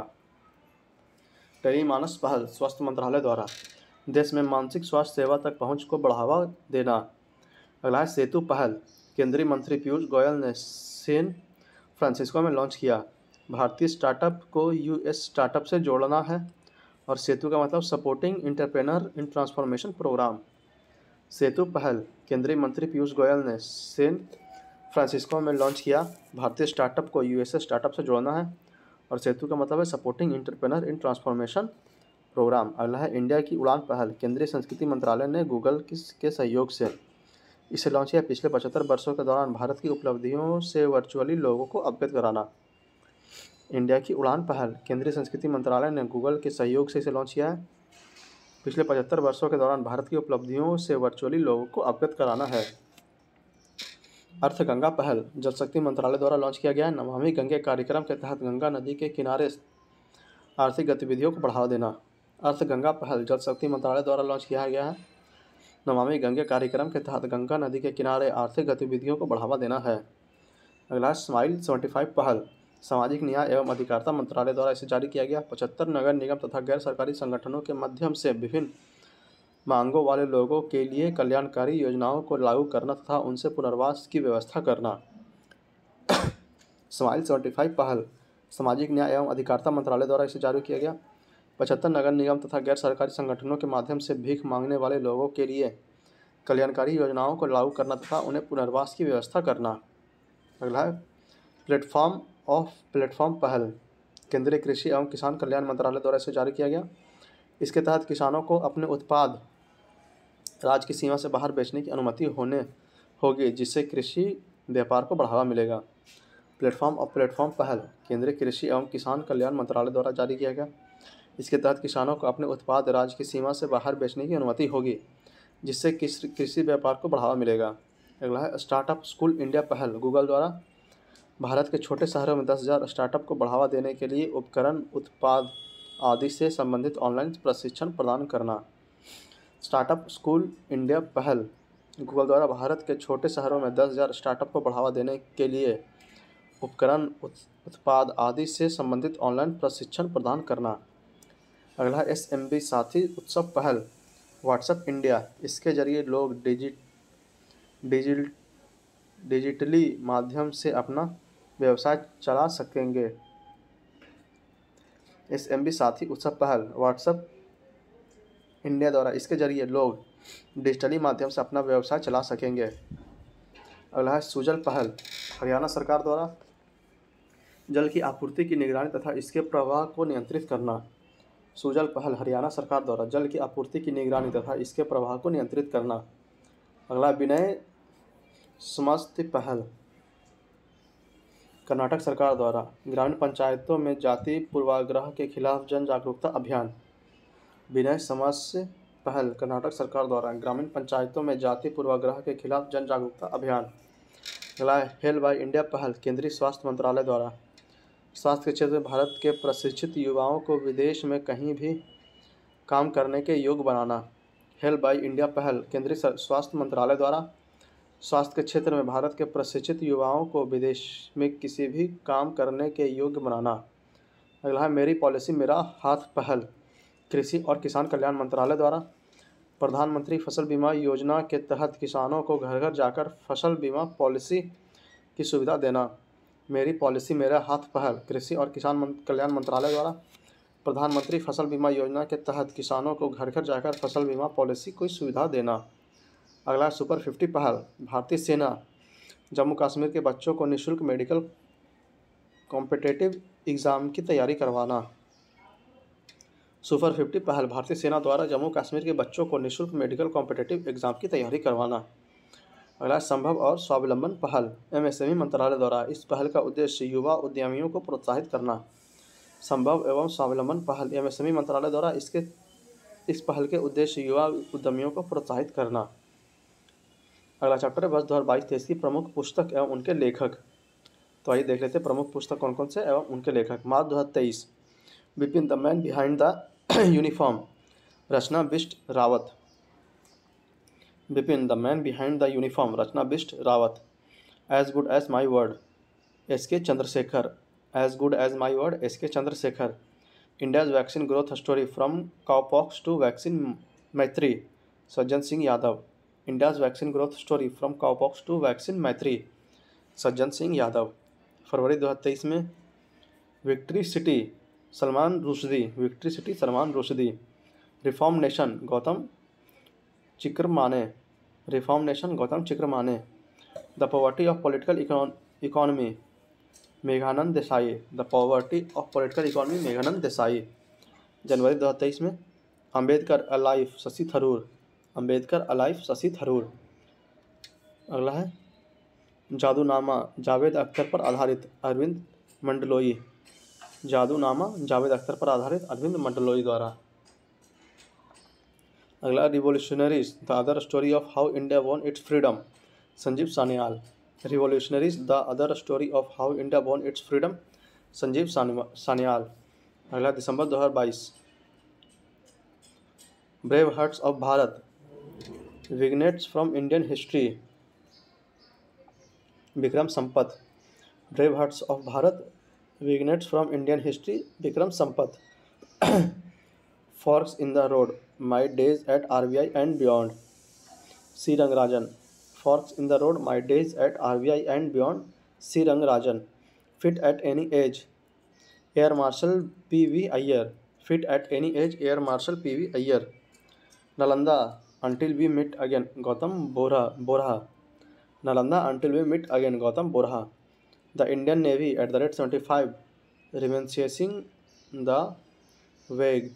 टेली मानस पहल स्वास्थ्य मंत्रालय द्वारा देश में मानसिक स्वास्थ्य सेवा तक पहुंच को बढ़ावा देना। अगला है सेतु पहल केंद्रीय मंत्री पीयूष गोयल ने सैन फ्रांसिस्को में लॉन्च किया। भारतीय स्टार्टअप को US स्टार्टअप से जोड़ना है और सेतु का मतलब supporting entrepreneur in transformation programme. Setu पहल केंद्रीय मंत्री पीयूष गोयल ने सैन फ्रांसिस्को में लॉन्च किया। भारतीय स्टार्टअप को USA स्टार्टअप से जोड़ना है और सेतु का मतलब है supporting entrepreneur in transformation programme. अगला है इंडिया की उड़ान पहल केंद्रीय संस्कृति मंत्रालय ने गूगल के सहयोग से इसे लॉन्च किया। पिछले 75 वर्षों के दौरान भारत की उपलब्धियों से वर्चुअली लोगों को अवगत कराना। इंडिया की उड़ान पहल केंद्रीय संस्कृति मंत्रालय ने गूगल के सहयोग से इसे लॉन्च किया है। पिछले 75 वर्षों के दौरान भारत की उपलब्धियों से वर्चुअली लोगों को अवगत कराना है। अर्थ गंगा पहल जल शक्ति मंत्रालय द्वारा लॉन्च किया गया है। नमामि गंगे कार्यक्रम के तहत गंगा नदी के किनारे आर्थिक गतिविधियों को बढ़ावा देना। अर्थ गंगा पहल जल शक्ति मंत्रालय द्वारा लॉन्च किया गया है। नमामि गंगे कार्यक्रम के तहत गंगा नदी के किनारे आर्थिक गतिविधियों को बढ़ावा देना है। अगला स्माइल 75 पहल सामाजिक न्याय एवं अधिकारिता मंत्रालय द्वारा इसे जारी किया गया। 75 नगर निगम तथा गैर सरकारी संगठनों के माध्यम से विभिन्न मांगों वाले लोगों के लिए कल्याणकारी योजनाओं को लागू करना तथा उनसे पुनर्वास की व्यवस्था करना। स्माइल 75 पहल सामाजिक न्याय एवं अधिकारिता मंत्रालय द्वारा इसे जारी किया गया। 75 नगर निगम तथा गैर सरकारी संगठनों के माध्यम से भीख मांगने वाले लोगों के लिए कल्याणकारी योजनाओं को लागू करना तथा उन्हें पुनर्वास की व्यवस्था करना। अगला है प्लेटफॉर्म पहल केंद्रीय कृषि एवं किसान कल्याण मंत्रालय द्वारा इसे जारी किया गया। इसके तहत किसानों को अपने उत्पाद राज्य की सीमा से बाहर बेचने की अनुमति होगी, जिससे कृषि व्यापार को बढ़ावा मिलेगा। प्लेटफॉर्म पहल केंद्रीय कृषि एवं किसान कल्याण मंत्रालय द्वारा जारी किया गया। इसके तहत किसानों को अपने उत्पाद राज्य की सीमा से बाहर बेचने की अनुमति होगी, जिससे कृषि व्यापार को बढ़ावा मिलेगा। अगला है स्टार्टअप स्कूल इंडिया पहल गूगल द्वारा भारत के छोटे शहरों में 10,000 स्टार्टअप को बढ़ावा देने के लिए उपकरण उत्पाद आदि से संबंधित ऑनलाइन प्रशिक्षण प्रदान करना। स्टार्टअप स्कूल इंडिया पहल गूगल द्वारा भारत के छोटे शहरों में 10,000 स्टार्टअप को बढ़ावा देने के लिए उपकरण उत्पाद आदि से संबंधित ऑनलाइन प्रशिक्षण प्रदान करना। अगला है SMB साथी उत्सव पहल व्हाट्सएप इंडिया। इसके जरिए लोग डिजिटली माध्यम से अपना व्यवसाय चला सकेंगे। SMB साथी उत्सव पहल व्हाट्सएप इंडिया द्वारा इसके जरिए लोग डिजिटली माध्यम से अपना व्यवसाय चला सकेंगे। अगला है सुजल पहल हरियाणा सरकार द्वारा जल की आपूर्ति की निगरानी तथा इसके प्रवाह को नियंत्रित करना। सुजल पहल हरियाणा सरकार द्वारा जल की आपूर्ति की निगरानी तथा इसके प्रवाह को नियंत्रित करना। अगला विनय समस्ति पहल कर्नाटक सरकार द्वारा ग्रामीण पंचायतों में जाति पूर्वाग्रह के खिलाफ जन जागरूकता अभियान। विनय समस्या पहल कर्नाटक सरकार द्वारा ग्रामीण पंचायतों में जाति पूर्वाग्रह के खिलाफ जन जागरूकता अभियान। अगला है हेल बाय इंडिया पहल केंद्रीय स्वास्थ्य मंत्रालय द्वारा स्वास्थ्य के क्षेत्र में भारत के प्रशिक्षित युवाओं को विदेश में कहीं भी काम करने के योग्य बनाना। हेल बाय इंडिया पहल केंद्रीय स्वास्थ्य मंत्रालय द्वारा स्वास्थ्य के क्षेत्र में भारत के प्रशिक्षित युवाओं को विदेश में किसी भी काम करने के योग्य बनाना। अगला है मेरी पॉलिसी मेरा हाथ पहल कृषि और किसान कल्याण मंत्रालय द्वारा प्रधानमंत्री फसल बीमा योजना के तहत किसानों को घर घर जाकर फसल बीमा पॉलिसी की सुविधा देना। मेरी पॉलिसी मेरा हाथ पहल कृषि और किसान कल्याण मंत्रालय द्वारा प्रधानमंत्री फसल बीमा योजना के तहत किसानों को घर घर जाकर फसल बीमा पॉलिसी की सुविधा देना। अगला सुपर 50 पहल भारतीय सेना जम्मू कश्मीर के बच्चों को निःशुल्क मेडिकल कॉम्पिटिटिव एग्ज़ाम की तैयारी करवाना। सुपर 50 पहल भारतीय सेना द्वारा जम्मू कश्मीर के बच्चों को निःशुल्क मेडिकल कॉम्पिटिटिव एग्ज़ाम की तैयारी करवाना। अगला संभव और स्वावलंबन पहल एमएसएमई मंत्रालय द्वारा इस पहल का उद्देश्य युवा उद्यमियों को प्रोत्साहित करना। संभव एवं स्वावलंबन पहल एमएसएमई मंत्रालय द्वारा इस पहल के उद्देश्य युवा उद्यमियों को प्रोत्साहित करना। अगला चैप्टर है वर्ष 2022-23 की प्रमुख पुस्तक एवं उनके लेखक। तो आइए देख लेते हैं प्रमुख पुस्तक कौन कौन से एवं उनके लेखक। मार्च 2023 Bipin the man behind the uniform Rachna Bisht Rawat. Bipin the man behind the uniform Rachna Bisht Rawat. As good as my word S K. Chandrashekhar. As good as my word S K. Chandrashekhar. India's vaccine growth story from cowpox to vaccine Maitri Sajjan Singh Yadav. India's vaccine growth story from cowpox to vaccine Maitri Sajjan Singh Yadav. फरवरी 2023 में victory city Salman Rushdie. Victory city Salman Rushdie. Reform nation Gautam Chikermane. Reform nation Gautam Chikermane. The poverty of political economy Meghnad Desai. The poverty of political economy Meghnad Desai. जनवरी 2023 में Ambedkar alive Shashi Tharoor. Ambedkar alive Shashi Tharoor. अगला है जादूनामा जावेद अख्तर पर आधारित अरविंद मंडलोई। जादूनामा जावेद अख्तर पर आधारित अरविंद मंडलोई द्वारा। अगला revolutionaries the other story of how India won its freedom Sanjeev Sanyal. Revolutionaries the other story of how India won its freedom Sanjeev Sanyal. अगला दिसंबर 2022 brave hearts of Bharat vignettes from Indian history Vikram Sampath. Brave hearts of Bharat vignettes from Indian history Vikram Sampath. Forks in the road my days at RBI and beyond C Rangarajan. Forks in the road my days at RBI and beyond C Rangarajan. Fit at any age air marshal PV Iyer. Fit at any age air marshal PV Iyer. Nalanda until we meet again Gautam Borah. Nalanda until we meet again Gautam Borah. The Indian navy @75 reminiscing the voyage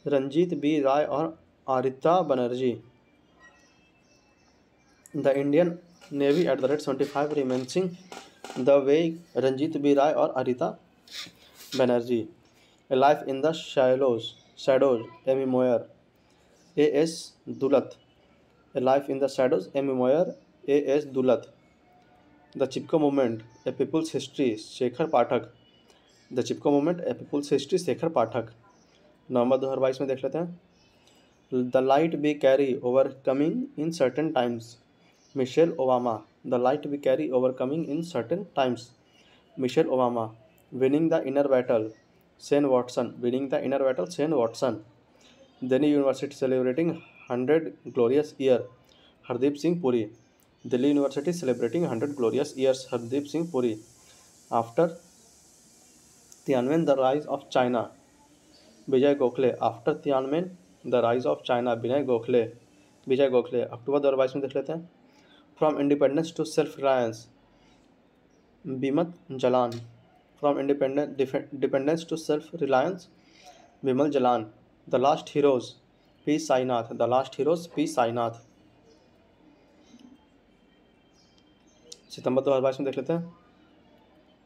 Ranjit B Rai और Arita Banerjee. The Indian navy @75 reminiscing the voyage Ranjit B Rai और Arita Banerjee. A life in the shadows a memoir A.S. Dulat. A Life in the Shadows A Memoir A.S. Dulat. The Chipko Movement A People's History Shekhar Pathak. The Chipko Movement A People's History Shekhar Pathak. नवंबर 2022 में देख लेते हैं। The light we carry overcoming in certain times Michelle Obama. The light we carry overcoming in certain times Michelle Obama. Winning the inner battle Shane Watson. Winning the inner battle Shane Watson. Delhi University celebrating 100 glorious year Hardeep Singh Puri. Delhi University celebrating 100 glorious years Hardeep Singh Puri. After Tiananmen the rise of China Vijay Gokhale. After Tiananmen the rise of China Vijay Gokhale. अक्टूबर 2022 में देख लेते हैं। From independence to self reliance Bimal Jalan. From dependence to self reliance Vimal Jalan. The last heroes P Sainath. The last heroes P Sainath. सितंबर 2022 में देख लेते हैं।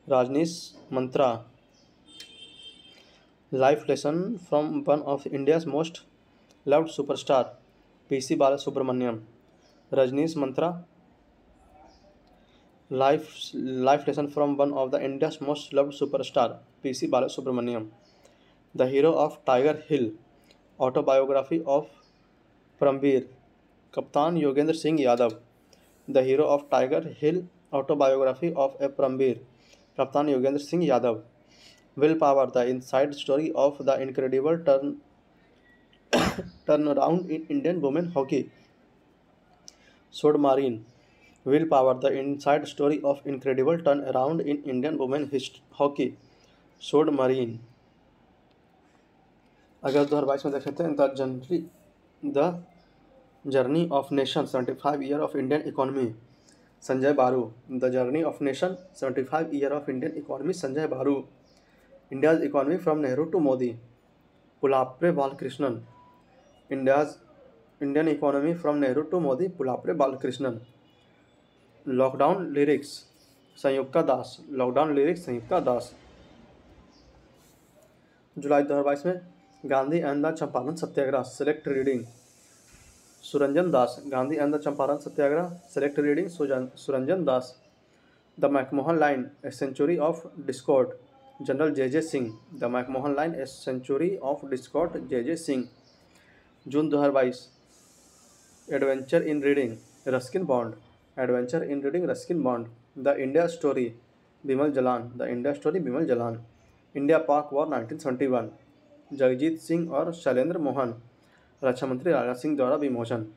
Rajnish mantra life lesson from one of India's most loved superstar PC Balasubramaniam. Rajnish mantra. Life lesson from one of the India's most loved superstar PC Balasubramaniam. The hero of Tiger Hill autobiography of Paramvir कप्तान Yogendra Singh Yadav. The hero of Tiger Hill autobiography of a Paramvir कप्तान Yogendra Singh Yadav. Will power the inside story of the incredible turn around in Indian women hockey Sjoerd Marijne. Will Power, the inside story of incredible turnaround in Indian women hockey Sjoerd Marijne. अगस्त 2022 में देख लेते हैं the journey of nation 75 year of Indian economy Sanjay Baru. The journey of nation 75 year of Indian economy Sanjay Baru. India's economy from Nehru to Modi Pulapre Balakrishnan. Indian economy from Nehru to Modi Pulapre Balakrishnan. Lockdown lyrics Sanjukta Das. Lockdown lyrics Sanjukta Das. जुलाई 2022 में Gandhi and the Champaran Satyagraha select reading Suranjan Das. Gandhi and the Champaran Satyagraha select reading Suranjan Das. The McMahon line a century of discord general J Singh. The McMahon line a century of discord J Singh. जून 2022 adventure in reading Ruskin Bond. Adventure in reading Ruskin Bond. The India story Bimal Jalan. The India story Bimal Jalan. India Pak war 1971 Jagjit Singh और शैलेंद्र मोहन। रक्षा मंत्री राजनाथ सिंह द्वारा विमोचन।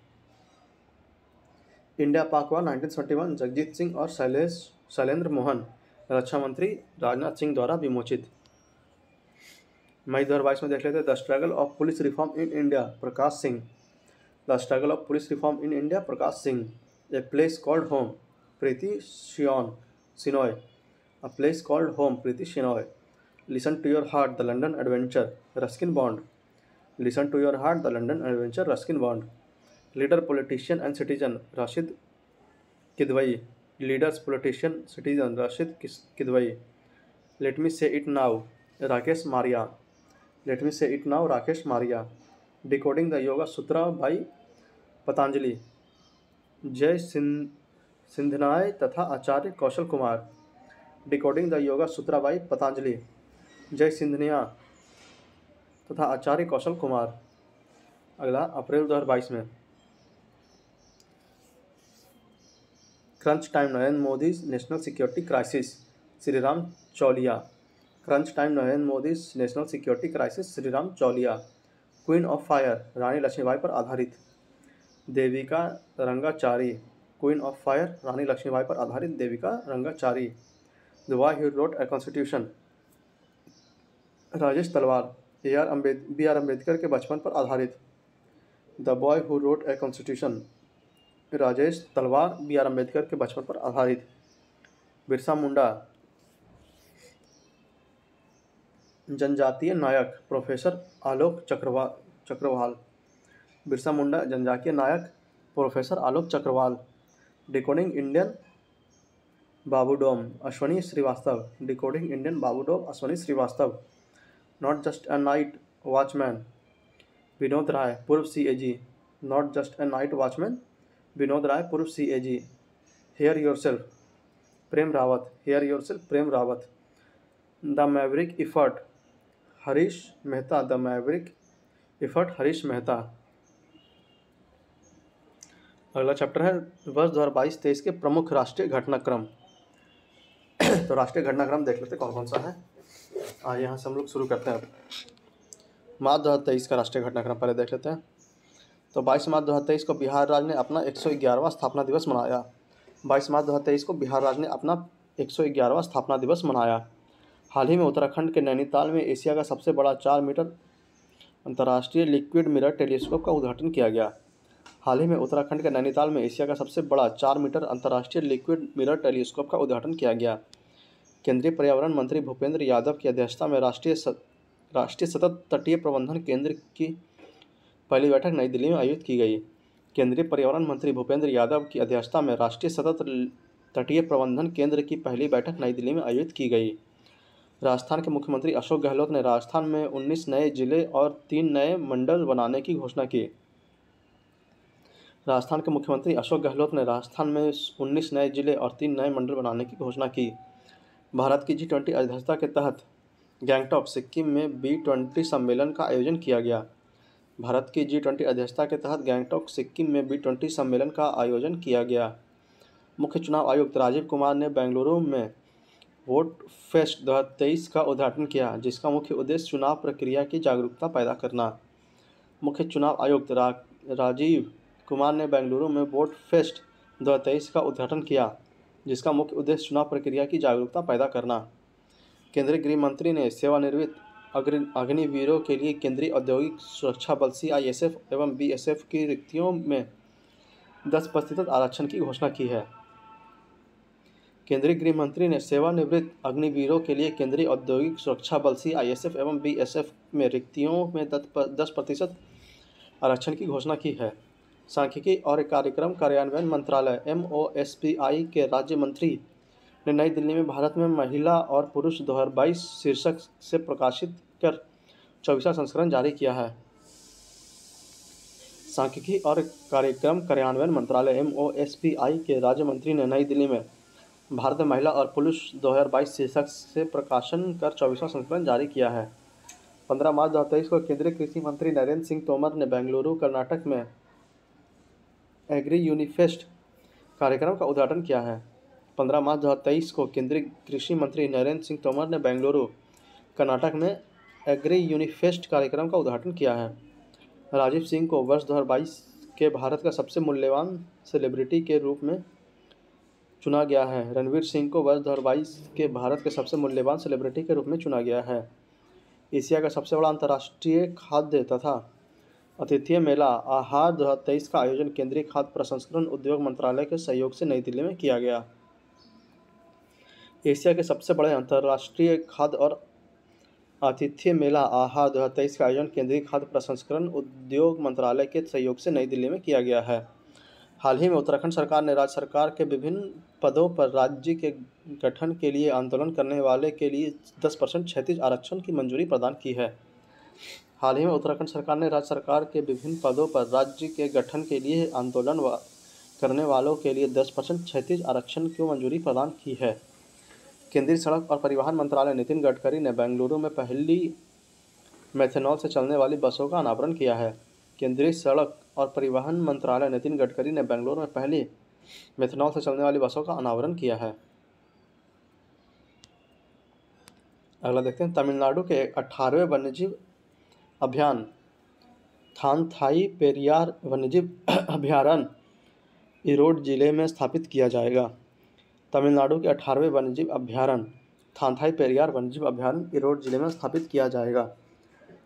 India Pak war 1971 Jagjit Singh और शैलेंद्र मोहन। रक्षा मंत्री राजनाथ सिंह द्वारा विमोचित। मई 2022 में देख लेते हैं the struggle of police reform in India Prakash Singh. The struggle of police reform in India Prakash Singh. A place called home Preeti Shinoy. A place called home Preeti Shinoy. Listen to your heart the London adventure Ruskin bond. Listen to your heart the London adventure Ruskin bond. Leader politician and citizen Rashid Kidwai. Leaders politician citizen Rashid Kidwai. Late me say it now Rakesh Maria. Late me say it now Rakesh Maria. Decoding the yoga sutra by Patanjali Jay Singhania तथा Acharya Kaushal Kumar. Decoding the yoga sutra by Patanjali Jay Singhania तथा आचार्य कौशल कुमार। अगला अप्रैल 2022 में crunch time Narendra Modi national security crisis Sreeram Chaulia. Crunch time Narendra Modi national security crisis Sreeram Chaulia. Queen of fire Rani Lakshmibai पर आधारित Devika Rangachari. Queen of fire Rani Lakshmibai पर आधारित Devika Rangachari. The boy who wrote a constitution Rajesh Talwar. B R Ambedkar के बचपन पर आधारित the boy who wrote a constitution Rajesh Talwar B R Ambedkar के बचपन पर आधारित। बिरसा मुंडा जनजातीय नायक प्रोफेसर आलोक चक्रवाल। बिरसा मुंडा जनजातीय नायक professor Alok Chakrawal. Decoding Indian babudom Ashwini Shrivastava. Decoding Indian babudom Ashwini Shrivastava. Not just a night watchman Vinod Rai पूर्व CAG। Not just a night watchman Vinod Rai पूर्व CAG। Hear yourself Prem Rawat. Hear yourself Prem Rawat. The maverick effect Harish Mehta. The maverick effect Harish Mehta. अगला चैप्टर है वर्ष 2022-23 के प्रमुख राष्ट्रीय घटनाक्रम। तो राष्ट्रीय घटनाक्रम देख लेते कौन कौन सा है। यहाँ से हम लोग शुरू करते हैं। मार्च 2023 का राष्ट्रीय घटनाक्रम पहले देख लेते हैं। तो 22 मार्च 2023 को बिहार राज्य ने अपना 111वां स्थापना दिवस मनाया। 22 मार्च 2023 को बिहार राज्य ने अपना 111वां स्थापना दिवस मनाया। हाल ही में उत्तराखंड के नैनीताल में एशिया का सबसे बड़ा 4 मीटर अंतर्राष्ट्रीय लिक्विड मिरर टेलीस्कोप का उद्घाटन किया गया। हाल ही में उत्तराखंड के नैनीताल में एशिया का सबसे बड़ा 4 मीटर अंतर्राष्ट्रीय लिक्विड मिरर टेलीस्कोप का उद्घाटन किया गया। केंद्रीय पर्यावरण मंत्री भूपेंद्र यादव की अध्यक्षता में राष्ट्रीय सतत तटीय प्रबंधन केंद्र की पहली बैठक नई दिल्ली में आयोजित की गई। केंद्रीय पर्यावरण मंत्री भूपेंद्र यादव की अध्यक्षता में राष्ट्रीय सतत तटीय प्रबंधन केंद्र की पहली बैठक नई दिल्ली में आयोजित की गई। राजस्थान के मुख्यमंत्री अशोक गहलोत ने राजस्थान में 19 नए जिले और 3 नए मंडल बनाने की घोषणा की। राजस्थान के मुख्यमंत्री अशोक गहलोत ने राजस्थान में 19 नए जिले और 3 नए मंडल बनाने की घोषणा की। भारत की G20 अध्यक्षता के तहत गैंगटॉक, सिक्किम में B20 सम्मेलन का आयोजन किया गया। भारत की G20 अध्यक्षता के तहत गैंगटॉक, सिक्किम में B20 सम्मेलन का आयोजन किया गया। मुख्य चुनाव आयुक्त राजीव कुमार ने बेंगलुरु में वोट फेस्ट 2023 का उद्घाटन किया, जिसका मुख्य उद्देश्य चुनाव प्रक्रिया की जागरूकता पैदा करना। मुख्य चुनाव आयुक्त राजीव कुमार ने बेंगलुरु में वोट फेस्ट 2023 का उद्घाटन किया, जिसका मुख्य उद्देश्य चुनाव प्रक्रिया की जागरूकता पैदा करना। केंद्रीय गृह मंत्री ने सेवानिवृत्त अग्निवीरों के लिए केंद्रीय औद्योगिक सुरक्षा बल CISF एवं BSF की रिक्तियों में 10% आरक्षण की घोषणा की है। केंद्रीय गृह मंत्री ने सेवानिवृत्त अग्निवीरों के लिए केंद्रीय औद्योगिक सुरक्षा बल CISF एवं BSF में रिक्तियों में 10% आरक्षण की घोषणा की है। सांख्यिकी और कार्यक्रम कार्यान्वयन मंत्रालय MOSPI के राज्य मंत्री ने नई दिल्ली में भारत में महिला और पुरुष 2022 शीर्षक से प्रकाशित कर 24वां संस्करण जारी किया है। सांख्यिकी और कार्यक्रम कार्यान्वयन मंत्रालय MOSPI के राज्य मंत्री ने नई दिल्ली में भारत में महिला और पुरुष 2022 शीर्षक से प्रकाशन कर 24वां संस्करण जारी किया है। 15 मार्च 2023 को केंद्रीय कृषि मंत्री नरेंद्र सिंह तोमर ने बेंगलुरु, कर्नाटक में एग्री यूनिफेस्ट कार्यक्रम का उद्घाटन किया है। 15 मार्च 2023 को केंद्रीय कृषि मंत्री नरेंद्र सिंह तोमर ने बेंगलुरु, कर्नाटक में एग्री यूनिफेस्ट कार्यक्रम का उद्घाटन किया है। राजीव सिंह को वर्ष 2022 के भारत का सबसे मूल्यवान सेलिब्रिटी के रूप में चुना गया है। रणवीर सिंह को वर्ष 2022 के भारत के सबसे मूल्यवान सेलिब्रिटी के रूप में चुना गया है। एशिया का सबसे बड़ा अंतर्राष्ट्रीय खाद्य तथा आतिथ्य मेला आहार 2023 का आयोजन केंद्रीय खाद्य प्रसंस्करण उद्योग मंत्रालय के सहयोग से नई दिल्ली में किया गया। एशिया के सबसे बड़े अंतर्राष्ट्रीय खाद्य और आतिथ्य मेला आहार 2023 का आयोजन केंद्रीय खाद्य प्रसंस्करण उद्योग मंत्रालय के सहयोग से नई दिल्ली में किया गया है। हाल ही में उत्तराखंड सरकार ने राज्य सरकार के विभिन्न पदों पर राज्य के गठन के लिए आंदोलन करने वाले के लिए 10% क्षैतिज आरक्षण की मंजूरी प्रदान की है। हाल ही में उत्तराखंड सरकार ने राज्य सरकार के विभिन्न पदों पर राज्य के गठन के लिए आंदोलन करने वालों के लिए 10% क्षैतिज आरक्षण की मंजूरी प्रदान की है। केंद्रीय सड़क और परिवहन मंत्रालय नितिन गडकरी ने बेंगलुरु में पहली मेथनॉल से चलने वाली बसों का अनावरण किया है। केंद्रीय सड़क और परिवहन मंत्रालय नितिन गडकरी ने बेंगलुरु में पहली मेथनॉल से चलने वाली बसों का अनावरण किया है। अगला देखते हैं, तमिलनाडु के 18वें वन्यजीव अभियान थानथाई पेरियार वन्यजीव अभयारण्य ईरोड जिले में स्थापित किया जाएगा। तमिलनाडु के 18वें वन्यजीव अभयारण्य थानथाई पेरियार वन्यजीव अभयारण्य ईरोड जिले में स्थापित किया जाएगा।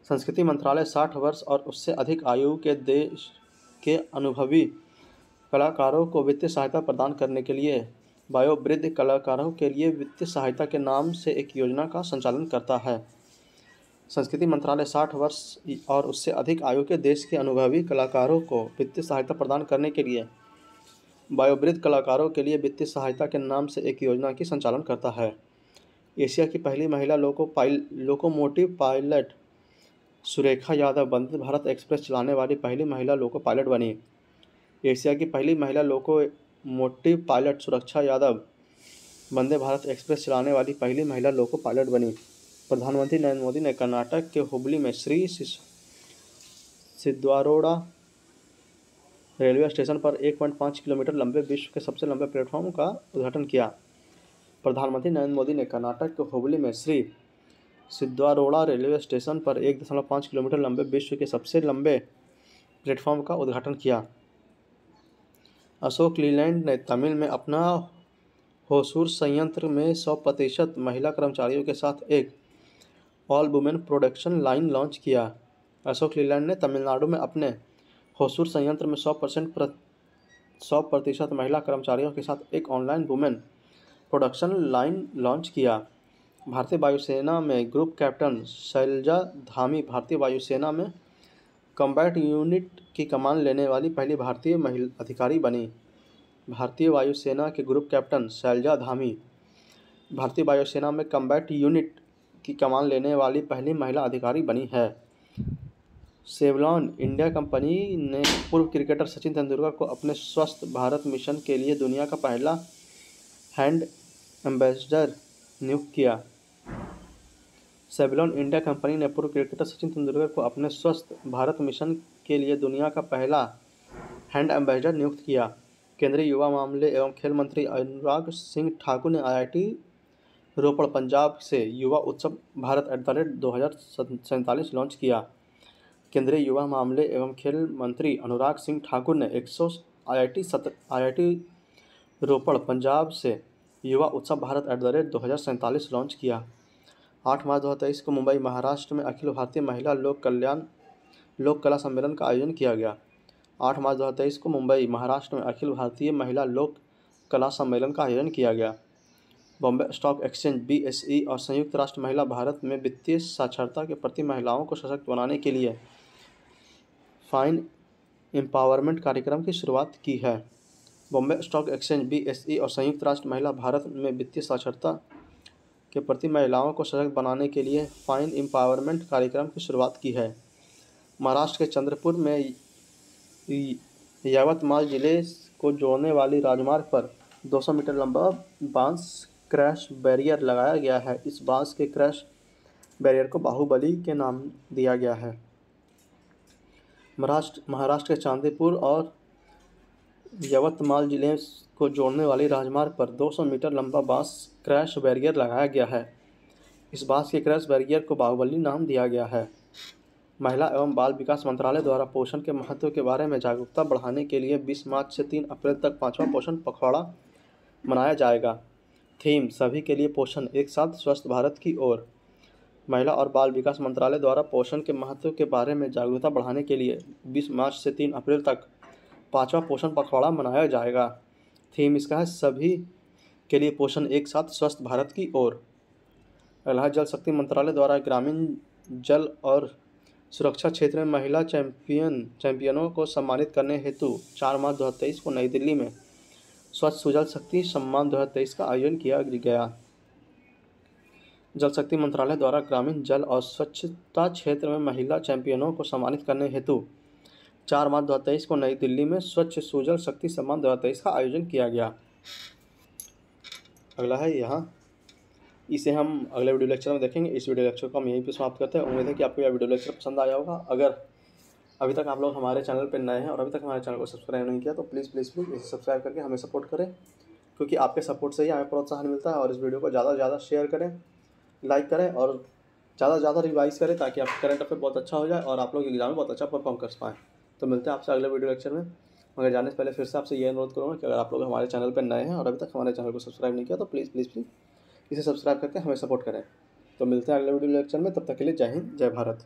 संस्कृति मंत्रालय 60 वर्ष और उससे अधिक आयु के देश के अनुभवी कलाकारों को वित्तीय सहायता प्रदान करने के लिए वयोवृद्ध कलाकारों के लिए वित्तीय सहायता के नाम से एक योजना का संचालन करता है। संस्कृति मंत्रालय 60 वर्ष और उससे अधिक आयु के देश के अनुभवी कलाकारों को वित्तीय सहायता प्रदान करने के लिए वयोवृद्ध कलाकारों के लिए वित्तीय सहायता के नाम से एक योजना की संचालन करता है। एशिया की पहली महिला locomotive pilot Surekha Yadav Vande Bharat express चलाने वाली पहली महिला लोको पायलट बनी। एशिया की पहली महिला लोकोमोटिव पायलट सुरक्षा यादव वंदे भारत एक्सप्रेस चलाने वाली पहली महिला लोको पायलट बनी। प्रधानमंत्री नरेंद्र मोदी ने कर्नाटक के हुबली में श्री सिद्धारोड़ा रेलवे स्टेशन पर 1.5 किलोमीटर लंबे विश्व के सबसे लंबे प्लेटफॉर्म का उद्घाटन किया। प्रधानमंत्री नरेंद्र मोदी ने कर्नाटक के हुबली में श्री सिद्धारोड़ा रेलवे स्टेशन पर 1.5 किलोमीटर लंबे विश्व के सबसे लंबे प्लेटफॉर्म का उद्घाटन किया। अशोक लीलैंड ने तमिल में अपना होसूर संयंत्र में 100% महिला कर्मचारियों के साथ एक all women production line launch किया। अशोक लीलैंड ने तमिलनाडु में अपने होसूर संयंत्र में 100% महिला कर्मचारियों के साथ एक online women production line launch किया। भारतीय वायुसेना में ग्रुप कैप्टन शैलजा धामी भारतीय वायुसेना में कॉम्बैट यूनिट की कमान लेने वाली पहली भारतीय महिला अधिकारी बनी। भारतीय वायुसेना के ग्रुप कैप्टन शैलजा धामी भारतीय वायुसेना में कॉम्बैट यूनिट की कमान लेने वाली पहली महिला अधिकारी बनी है। सेवलॉन इंडिया कंपनी ने पूर्व क्रिकेटर सचिन तेंदुलकर को अपने स्वस्थ भारत मिशन के लिए दुनिया का पहला हैंड एम्बेसडर नियुक्त किया। सेवलॉन इंडिया कंपनी ने पूर्व क्रिकेटर सचिन तेंदुलकर को अपने स्वस्थ भारत मिशन के लिए दुनिया का पहला हैंड एम्बेसडर नियुक्त किया। केंद्रीय युवा मामले एवं खेल मंत्री अनुराग सिंह ठाकुर ने IIT रोपड़ पंजाब से युवा उत्सव भारत @2047 लॉन्च किया। केंद्रीय युवा मामले एवं खेल मंत्री अनुराग सिंह ठाकुर ने IIT रोपड़ पंजाब से युवा उत्सव भारत @2047 लॉन्च किया। 8 मार्च 2023 को मुंबई महाराष्ट्र में अखिल भारतीय महिला लोक कला सम्मेलन का आयोजन किया गया। 8 मार्च 2023 को मुंबई महाराष्ट्र में अखिल भारतीय महिला लोक कला सम्मेलन का आयोजन किया गया। बॉम्बे स्टॉक एक्सचेंज BSE और संयुक्त राष्ट्र महिला भारत में वित्तीय साक्षरता के प्रति महिलाओं को सशक्त बनाने के लिए फाइन एम्पावरमेंट कार्यक्रम की शुरुआत की है। बॉम्बे स्टॉक एक्सचेंज BSE और संयुक्त राष्ट्र महिला भारत में वित्तीय साक्षरता के प्रति महिलाओं को सशक्त बनाने के लिए फाइन एम्पावरमेंट कार्यक्रम की शुरुआत की है। महाराष्ट्र के चंद्रपुर में यवतमाल जिले को जोड़ने वाली राजमार्ग पर 200 मीटर लंबा बांस क्रैश बैरियर लगाया गया है। इस बांस के क्रैश बैरियर को बाहुबली के नाम दिया गया है। महाराष्ट्र के चांदीपुर और यवतमाल जिले को जोड़ने वाली राजमार्ग पर 200 मीटर लंबा बांस क्रैश बैरियर लगाया गया है। इस बांस के क्रैश बैरियर को बाहुबली नाम दिया गया है। महिला एवं बाल विकास मंत्रालय द्वारा पोषण के महत्व के बारे में जागरूकता बढ़ाने के लिए 20 मार्च से 3 अप्रैल तक 5वां पोषण पखवाड़ा मनाया जाएगा। थीम सभी के लिए पोषण, एक साथ स्वस्थ भारत की ओर। महिला और बाल विकास मंत्रालय द्वारा पोषण के महत्व के बारे में जागरूकता बढ़ाने के लिए 20 मार्च से 3 अप्रैल तक 5वां पोषण पखवाड़ा मनाया जाएगा। थीम इसका है सभी के लिए पोषण, एक साथ स्वस्थ भारत की ओर। अगला जल शक्ति मंत्रालय द्वारा ग्रामीण जल और सुरक्षा क्षेत्र में महिला चैंपियनों को सम्मानित करने हेतु 4 मार्च 2023 को नई दिल्ली में स्वच्छ सुजल शक्ति सम्मान 2023 का आयोजन किया गया। जल शक्ति मंत्रालय द्वारा ग्रामीण जल और स्वच्छता क्षेत्र में महिला चैंपियनों को सम्मानित करने हेतु 4 मार्च 2023 को नई दिल्ली में स्वच्छ सुजल शक्ति सम्मान 2023 का आयोजन किया गया। अगला है यहाँ, इसे हम अगले वीडियो लेक्चर में देखेंगे। इस वीडियो लेक्चर को हम यहीं पे समाप्त करते हैं। उम्मीद है कि आपको यह वीडियो लेक्चर पसंद आया होगा। अगर अभी तक आप लोग हमारे चैनल पर नए हैं और अभी तक हमारे चैनल को सब्सक्राइब नहीं किया तो प्लीज़ इसे सब्सक्राइब करके हमें सपोर्ट करें, क्योंकि आपके सपोर्ट से ही हमें प्रोत्साहन मिलता है। और इस वीडियो को ज़्यादा से ज़्यादा शेयर करें, लाइक करें और ज़्यादा से ज़्यादा रिवाइज करें, ताकि आपका करंट अफेयर बहुत अच्छा हो जाए और आप लोग एग्जाम में बहुत अच्छा परफॉर्म कर पाएँ। तो मिलते हैं आपसे अगले वीडियो लेक्चर में। मगर जाने से पहले फिर से आपसे ये अनुरोध करूँगा कि अगर आप लोग हमारे चैनल पर नए हैं और अभी तक हमारे चैनल को सब्सक्राइब नहीं किया तो प्लीज़ इसे सब्सक्राइब करके हमें सपोर्ट करें। तो मिलते हैं अगले वीडियो लेक्चर में, तब तक के लिए जय हिंद, जय भारत।